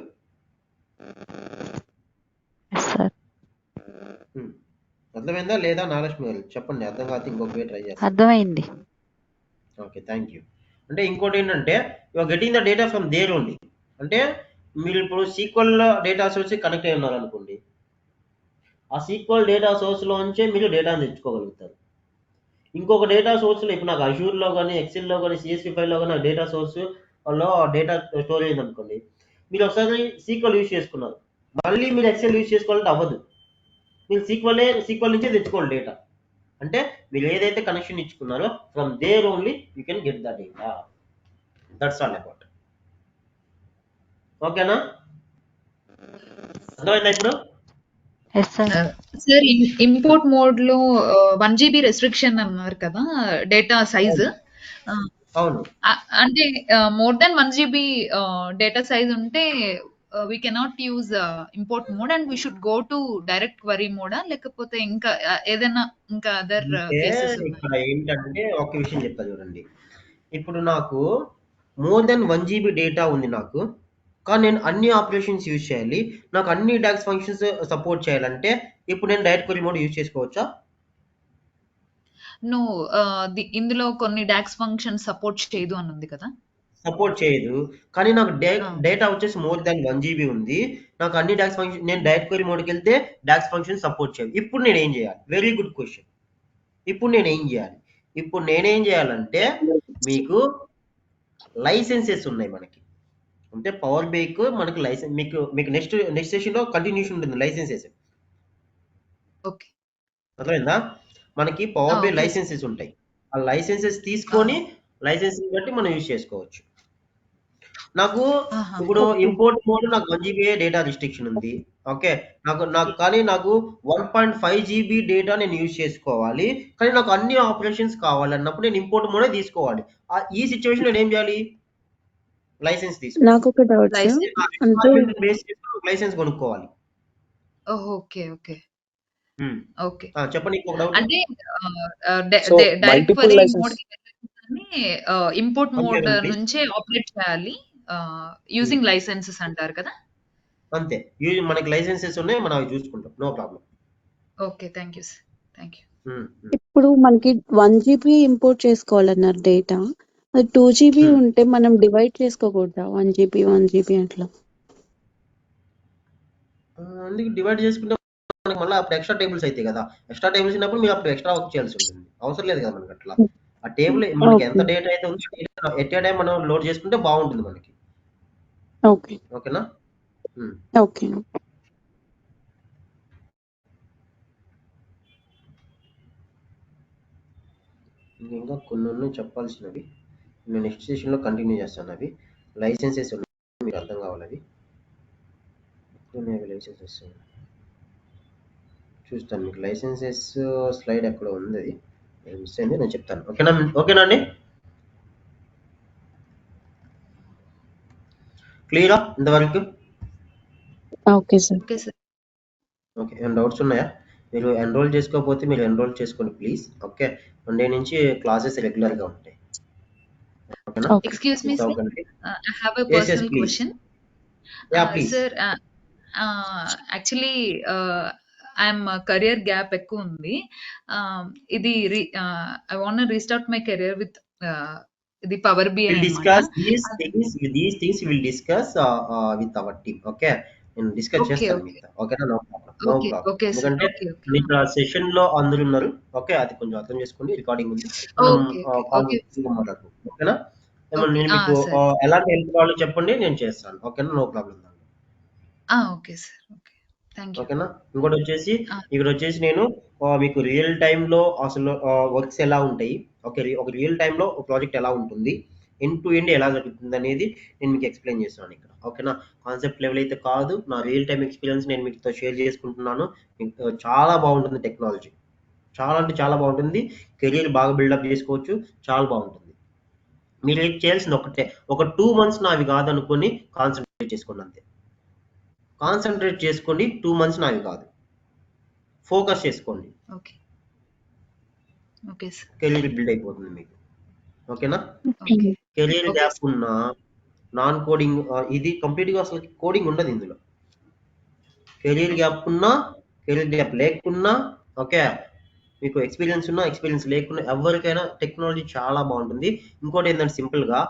A: అర్థమైందా లేదా నాగలక్ష్మి గారు? చెప్పండి, అర్థం కాదు ఇంకొక ట్రై చేస్తాను.
C: అర్థమైంది.
A: Okay, thank you. అంటే ఇంకోటి ఏంటంటే your getting the data from there only. అంటే మీరు ఇప్పుడు సీక్వెల్ డేటా సోర్స్ కనెక్ట్ అయి ఉన్నారు అనుకోండి, ఆ సీక్వెల్ డేటా సోర్స్లోంచే మీరు డేటాను తెచ్చుకోగలుగుతారు. ఇంకొక డేటా సోర్స్లో ఇప్పుడు నాకు అజూర్లో కానీ ఎక్సెల్లో కానీ సిఎస్వి ఫైల్లో కానీ నాకు డేటా సోర్స్లో డేటా స్టోర్ అయింది అనుకోండి, మీరు ఒకసారి సీక్వెల్ యూజ్ చేసుకున్నారు, మళ్ళీ మీరు ఎక్సెల్ యూజ్ చేసుకోవాలంటే అవ్వదు. మీరు సీక్వెల్ నుంచే తెచ్చుకోవాలి డేటా. అంటే మీరు ఏదైతే కనెక్షన్ ఇచ్చుకున్నారో from there only you can get the data. That's all about. ఓకేనా? అర్థమైందా ఇప్పుడు?
D: సార్ ఇంపోర్ట్ మోడ్ లో 1 GB రెస్ట్రిక్షన్ అన్నారు కదా డేటా సైజ్.
A: అవును,
D: అంటే more than 1 GB data size ఉంటే we cannot use import mode and we should go to direct query mode, లేకపోతే ఇంకా ఏదైనా ఇంకా అదర్ కేసెస్ ఉన్నాయి?
A: ఇక్కడ ఏంటంటే ఒక విషయం చెప్తా చూడండి. ఇప్పుడు నాకు మోర్ దెన్ 1 GB డేటా ఉంది నాకు, కానీ నేను అన్ని ఆపరేషన్స్ యూజ్ చేయాలి, నాకు అన్ని డాక్స్ ఫంక్షన్స్ సపోర్ట్ చేయాలంటే ఇప్పుడు నేను డైరెక్ట్ క్వెరీ మోడ్ యూజ్ చేసుకోవచ్చా?
D: నో, ఇందులో కొన్ని డాక్స్ ఫంక్షన్ సపోర్ట్ చేయదు అని ఉంది కదా.
A: సపోర్ట్ చేయదు, కానీ నాకు డేటా వచ్చేసి మోర్ దాన్ 1 GB ఉంది, నాకు అన్ని డాక్స్ ఫంక్షన్, నేను డైరెక్ట్ క్వెరీ మోడ్కి వెళ్తే డాక్స్ ఫంక్షన్ సపోర్ట్ చేయదు. ఇప్పుడు నేను ఏం చేయాలి? Very good question. ఇప్పుడు నేనేం చేయాలి? ఇప్పుడు నేనేం చేయాలంటే మీకు లైసెన్సెస్ ఉన్నాయి మనకి. అంటే పవర్ బైక్ మనకి లైసెన్స్ మీకు నెక్స్ట్ సెషన్‌లో కంటిన్యూషన్ ఉంటుంది లైసెన్సెస్.
D: ఓకే.
A: అర్థమైందా? మనకి power by
D: okay sir.
A: Licences ఉంటాయి. ఆ లైసెన్సెస్ తీసుకొని లైసెన్స్‌ని బట్టి మనం యూజ్ చేసుకోవచ్చు. నాకు ఇప్పుడు
E: ఓకే.
A: ఇంపోర్ట్ మోడ్ నాకు 1 జీబీయే డేటా రిస్ట్రిక్షన్ ఉంది. ఓకే. నాకు 1.5 జీబీ డేటా నేను యూజ్ చేసుకోవాలి. కానీ నాకు అన్ని ఆపరేషన్స్ కావాలన్నప్పుడు నేను ఇంపోర్ట్ మోడే తీసుకోవాలి. ఈ సిట్యుయేషన్‌లో నేనేం చేయాలి? లైసెన్స్ తీసుకోవాలి.
E: నాకొక డౌట్ సార్.
D: లైసెన్స్.
A: ఆ
E: అంటే
A: రిక్వైర్మెంట్‌ని బేస్ చేసుకొని లైసెన్స్ కొనుక్కోవాలి.
D: ఓకే. ఓకే.
A: హ్మ్.
D: ఓకే.
A: చెప్పండి ఇంకొక డౌట్?
D: అంటే
B: so
D: direct
B: multiple
D: query
B: license.
D: మోడ్‌కి వెళ్ళకుండానే import
A: One
D: mode
A: second please.
D: నుంచే ఆపరేట్ చేయాలి.
A: హ్మ్.
D: యూజింగ్ లైసెన్సెస్ అంటారు కదా!
A: అంతే. మనకి లైసెన్సెస్ ఉన్నాయి. మనం అవి చూసుకుంటాం. No problem.
D: Okay. Thank you sir. Thank you.
E: ఇప్పుడు మనకి 1 జీబీ ఇంపోర్ట్ చేసుకోవాలన్నారు డేటా. అది 2 జీబీ ఉంటే మనం డివైడ్ చేసుకోకూడదా? 1 జీబీ అట్లా.
A: అందుకే డివైడ్ చేసుకుంటే మనకి మళ్ళీ అప్పుడు ఎక్స్ట్రా టేబుల్స్ అవుతాయి కదా. ఎక్స్ట్రా టేబుల్స్ ఉన్నప్పుడు మీరు అప్పుడు ఎక్స్ట్రా వర్క్ చేయాల్సి ఉంటుంది. అవసరం లేదు కదా మనకి అట్లా. ఆ టేబుల్ మనకి ఎంత
E: ఓకే.
A: డేటా అయితే ఉందో ఎట్ ఏ టైం మనం లోడ్ చేసుకుంటే బాగుంటుంది మనకి.
E: ఓకే.
A: ఓకేనా?
E: ఓకే.
A: ఇంకా కొన్ని ఉన్నాయి చెప్పాల్సినవి. నేను నెక్స్ట్ సెషన్లో కంటిన్యూ చేస్తాను. అవి లైసెన్సెస్ ఉన్నాయి, మీకు అర్థం కావాలి. అవి లైసెన్సెస్ చూస్తాను. మీకు లైసెన్సెస్ స్లైడ్ ఎక్కడ ఉంది, అది మిస్ అయింది, నేను చెప్తాను. ఓకేనా అండి? క్లియరా ఇంతవరకు?
E: Okay sir.
D: Okay sir.
A: Okay. ఏమైనా డౌట్స్ ఉన్నాయా? మీరు ఎన్రోల్ చేసుకోకపోతే మీరు ఎన్రోల్ చేసుకోండి ప్లీజ్. ఓకే. మండే నుంచి క్లాసెస్ రెగ్యులర్గా ఉంటాయి. ఓకేనా?
E: Okay.
D: Excuse me
A: miss
D: sir.
A: అవ్వకండి.
D: I have a
A: yes
D: personal
A: please.
D: Question.
A: Please.
D: Sir actually I'm career gap ఎక్కువ ఉంది. ఇది I want restart my career with ఇది పవర్ బిఐ
A: We'll
D: అన్నమాట.
A: discuss these things we will discuss with our team. Okay. నేను discuss
D: okay.
A: చేస్తాను
D: okay.
A: మీతో. ఓకేనా? No problem.
D: Okay sir.
A: ఎందుకంటే
D: ఓకే.
A: ఇక్కడ సెషన్ లో అందరూ ఉన్నారు. ఓకే. అది కొంచెం అర్థం చేసుకోండి. రికార్డింగ్ ఉంది. మనం
D: ఓకే.
A: Call
D: okay.
A: మాట్లాడుకుందాం. ఓకేనా?
D: ఓకే.
A: నేను మీకు
D: సరే.
A: ఎలాంటి హెల్ప్ కావాలో చెప్పండి, నేను చేస్తాను. ఓకేనా? No problem.
D: Okay sir. Okay. Thank you.
A: ఓకేనా? ఇంకోటి వచ్చేసి ఇక్కడ వచ్చేసి నేను మీకు రియల్ టైంలో అసలు వర్క్స్ ఎలా ఉంటాయి, ఓకే, ఒక రియల్ టైంలో ఒక ప్రాజెక్ట్ ఎలా ఉంటుంది, ఎండ్ టు ఎండ్ ఎలా జరుగుతుంది అనేది నేను మీకు ఎక్స్ప్లెయిన్ చేస్తాను ఇక్కడ. ఓకేనా? కాన్సెప్ట్ లెవెల్ అయితే కాదు, నా రియల్ టైం ఎక్స్పీరియన్స్ నేను మీతో షేర్ చేసుకుంటున్నాను. చాలా బాగుంటుంది టెక్నాలజీ. చాలా అంటే చాలా బాగుంటుంది. కెరీర్ బాగా బిల్డప్ చేసుకోవచ్చు. చాలా బాగుంటుంది. మీరు చేయాల్సింది ఒకటే, ఒక 2 months నావి కాదనుకొని కాన్సన్ట్రేట్ చేసుకోండి అంతే. కాన్సన్ట్రేట్ చేసుకోండి. 2 months నావి కాదు. ఫోకస్ చేసుకోండి.
D: Okay. Okay sir.
A: Career build అయిపోతుంది మీకు. ఓకేనా?
D: Okay.
A: Career
D: okay
A: gap
D: sir.
A: ఉన్న నాన్ కోడింగ్ ఇది కంప్లీట్‌గా అసలు కోడింగ్ ఉండదు ఇందులో. కెరీర్ గ్యాప్ ఉన్నా, కెరీర్ గ్యాప్ లేకున్నా, ఓకే, మీకు ఎక్స్పీరియన్స్ ఉన్నా, ఎక్స్పీరియన్స్ లేకున్నా ఎవరికైనా టెక్నాలజీ చాలా బాగుంటుంది. ఇంకోటి ఏంటంటే సింపుల్‌గా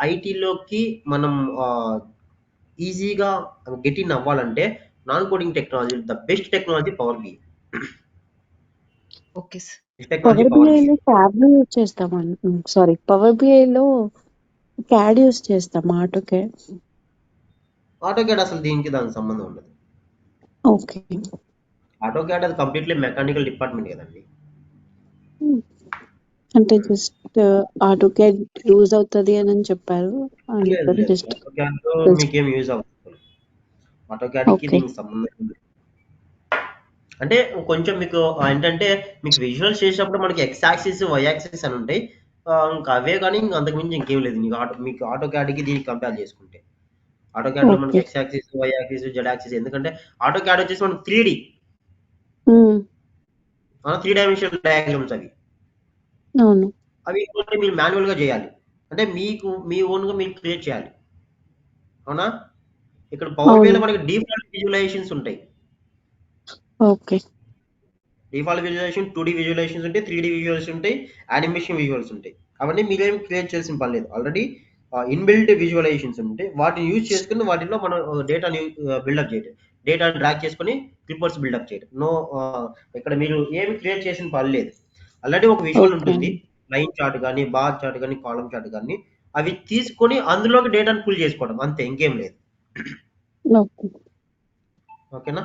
A: ఐటీలోకి మనం ఈజీగా గెట్ ఇన్ అవ్వాలంటే non coding technology the best technology power BI.
D: Okay sir.
A: Technology
E: power
A: power BI.
E: బిఐలో ట్యాబ్‌లో యూజ్ చేస్తామండి. సారీ, పవర్ బిఐలో క్యాడ్ యూజ్ చేస్తాం. ఆటోక్యాడ్.
A: ఆటోక్యాడ్ అసలు దానికి సంబంధం ఉండదు.
E: ఓకే.
A: ఆటోక్యాడ్ అది కంప్లీట్లీ మెకానికల్ డిపార్ట్మెంట్ కదండి.
E: అంటే జస్ట్ ఆటోక్యాడ్ యూజ్ అవుతది అని చెప్పారు.
A: లేదు
E: అందుకని
A: లేదు,
E: జస్ట్
A: ఆటోక్యాడ్‌లో
E: తెలుసు.
A: మీకేం యూజ్ అవ్వదు. ఆటోక్యాడ్‌కి
E: ఓకే.
A: దీనికి సంబంధం లేదు. అంటే కొంచెం మీకు ఏంటంటే మీకు విజువల్స్ చేసేటప్పుడు మనకి ఎక్స్ యాక్సిస్, వై యాక్సిస్ అని ఉంటాయి. ఇంకా అవే కానీ ఇంక అంతకు మించి ఇంకేం లేదు. మీకు ఆటోక్యాడ్‌కి దీనికి కంపేర్ చేసుకుంటే. ఆటోక్యాడ్‌లో మనకి
E: okay.
A: X axis, Y axis, Z axis, ఎందుకంటే ఆటోక్యాడ్ వచ్చేసి మనకి 3D. 3 డైమెన్షనల్ డయాగ్రామ్స్ అవి.
E: అవును.
A: అవి ఏంటంటే మీరు మాన్యువల్‌గా చేయాలి. అంటే మీ ఓన్‌గా మీరు క్రియేట్ చేయాలి. అవునా? ఇక్కడ పవర్ బిఐలో
E: అవును.
A: మనకి డిఫాల్ట్ విజువలైజేషన్స్ ఉంటాయి.
E: Okay.
A: Default visualization, 2D visualizations ఉంటాయి, 3D విజువల్స్ ఉంటాయి, యానిమేషన్ విజువల్స్ ఉంటాయి. అవన్నీ మీరేం క్రియేట్ చేయాల్సిన పని లేదు. ఆల్రెడీ ఇన్‌బిల్ట్ విజువలైజేషన్స్ ఉంటాయి. వాటిని యూజ్ చేసుకొని వాటిలో మనం డేటాని బిల్డప్ చేయడం. డేటాని డ్రాగ్ చేసుకొని క్లిప్పర్స్ బిల్డప్ చేయడం. ఇక్కడ మీరు ఏమి క్రియేట్ చేసిన పని లేదు. ఆల్రెడీ ఒక విజువల్
E: ఓకే.
A: ఉంటుంది. లైన్ చార్ట్ గాని, బార్ చార్ట్ గాని, కాలమ్ చార్ట్ గాని అవి తీసుకొని అందులోకి డేటాను పుల్ చేసుకోవడం అంతే, ఇంకేం లేదు.
E: ఓకే.
A: ఓకేనా?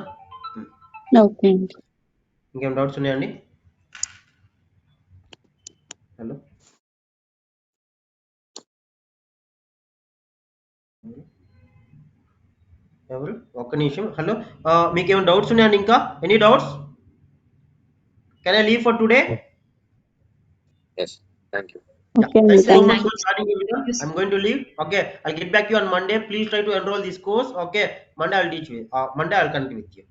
E: ఓకే అండి.
A: ఇంకేం డౌట్స్ ఉన్నాయండి? హలో, ఎవరు? ఒక్క నిమిషం. హలో, మీకేమైనా డౌట్స్ ఉన్నాయండి? ఇంకా any doubts? Can I leave for today?
B: Yes. Thank you.
A: Yeah,
E: okay అండి.
A: thank you so
E: thank
A: much
D: Thank
A: for
D: you.
A: starting everyone.
D: Thank you.
A: I'm going to leave. Okay, I'll get back to you on Monday. Please try to enroll this course. Okay, Monday I'll teach you. Monday I'll connect with you.